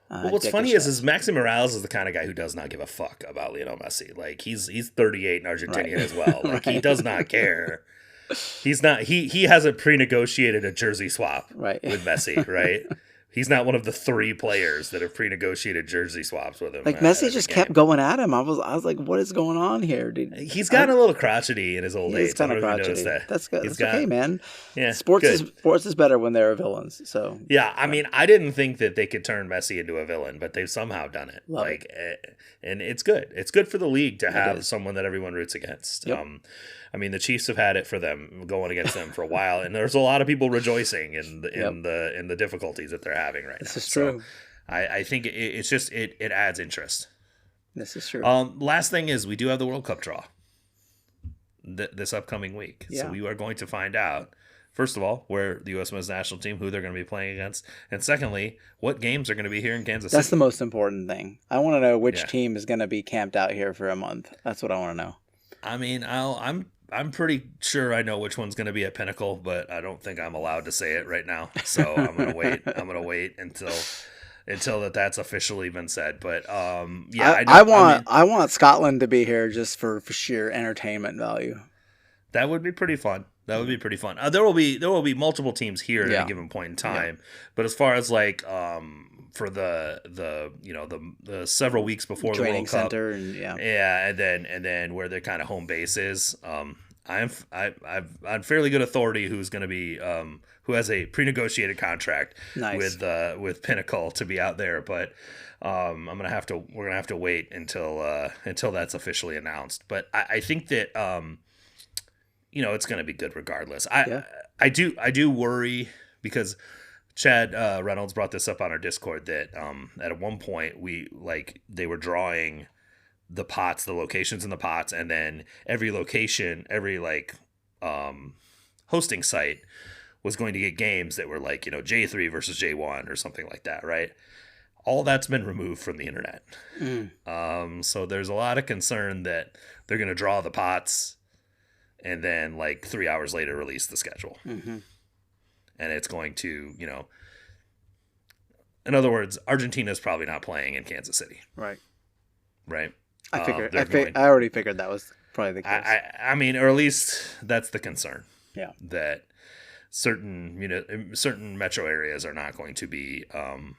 What's funny is Maxi Morales is the kind of guy who does not give a fuck about Lionel Messi. Like he's 38 and Argentinian as well. Like he does not care. He's not. He hasn't pre-negotiated a jersey swap with Messi, right? He's not one of the 3 players that have pre-negotiated jersey swaps with him. Like Messi just kept going at him. I was like, what is going on here, dude? He's gotten a little crotchety in his old age. He's kind of crotchety. That's good. That's okay, man. Yeah, sports is better when there are villains. So yeah, I mean, I didn't think that they could turn Messi into a villain, but they've somehow done it. And it's good. It's good for the league to have someone that everyone roots against. Yep. I mean, the Chiefs have had it for them going against them for a while, and there's a lot of people rejoicing in the difficulties that they're having right now. This is true. So I think it adds interest. This is true. Last thing is we do have the World Cup draw this upcoming week, so we are going to find out. First of all, where the U.S. men's national team, who they're going to be playing against, and secondly, what games are going to be here in Kansas City. That's the most important thing. I want to know which team is going to be camped out here for a month. That's what I want to know. I mean, I'm pretty sure I know which one's going to be at Pinnacle, but I don't think I'm allowed to say it right now. So I'm going to wait. I'm going to wait until that's officially been said. But I want Scotland to be here just for sheer entertainment value. That would be pretty fun. There will be multiple teams here at any given point in time. Yeah. But as far as for the several weeks before the World Cup, center and then where their kind of home base is, I've on fairly good authority who's going to be who has a pre-negotiated contract with Pinnacle to be out there, but we're gonna have to wait until that's officially announced. But I think that it's going to be good regardless. I do worry because Chad Reynolds brought this up on our Discord that at one point they were drawing the locations in the pots, and then every location, every hosting site was going to get games that were J3 versus J1 or something like that, right? All that's been removed from the internet. So there's a lot of concern that they're going to draw the pots and then 3 hours later release the schedule. Mm-hmm. And it's going to, in other words, Argentina's probably not playing in Kansas City. Right. I already figured that was probably the case. I mean, or at least that's the concern. Yeah. That certain metro areas are not going to be, how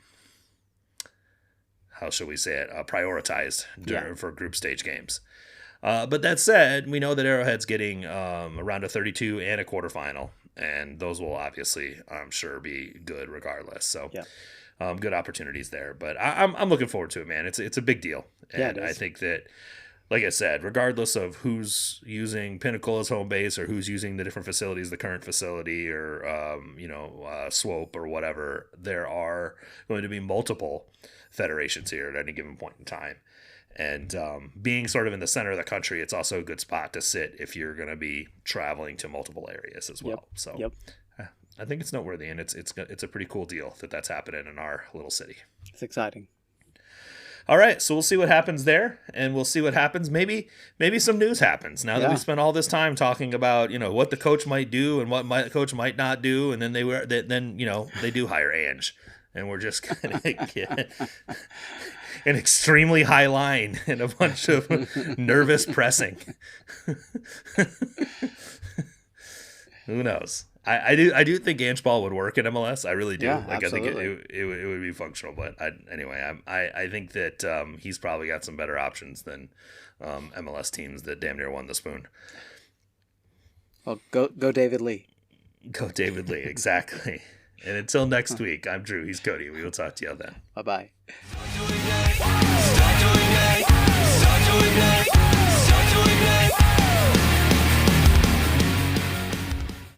shall we say it, prioritized for group stage games. But that said, we know that Arrowhead's getting a round of 32 and a quarterfinal, and those will obviously, I'm sure, be good regardless. So, good opportunities there. But I'm looking forward to it, man. It's a big deal, and I think that, like I said, regardless of who's using Pinnacle as home base or who's using the different facilities, the current facility or Swope or whatever, there are going to be multiple federations here at any given point in time. And being sort of in the center of the country, it's also a good spot to sit if you're going to be traveling to multiple areas as well. So I think it's noteworthy, and it's a pretty cool deal that's happening in our little city. It's exciting. All right, so we'll see what happens there, and we'll see what happens. Maybe some news happens now that we spent all this time talking about what the coach might do and what the coach might not do, and then they do hire Ange, and we're just gonna get an extremely high line and a bunch of nervous pressing. Who knows? I do think Ange ball would work in MLS. I really do. Absolutely. I think it would be functional. But I think that he's probably got some better options than MLS teams that damn near won the spoon. Well, go David Lee. Go David Lee, exactly. And until next week, I'm Drew. He's Cody. We will talk to you then. Bye-bye.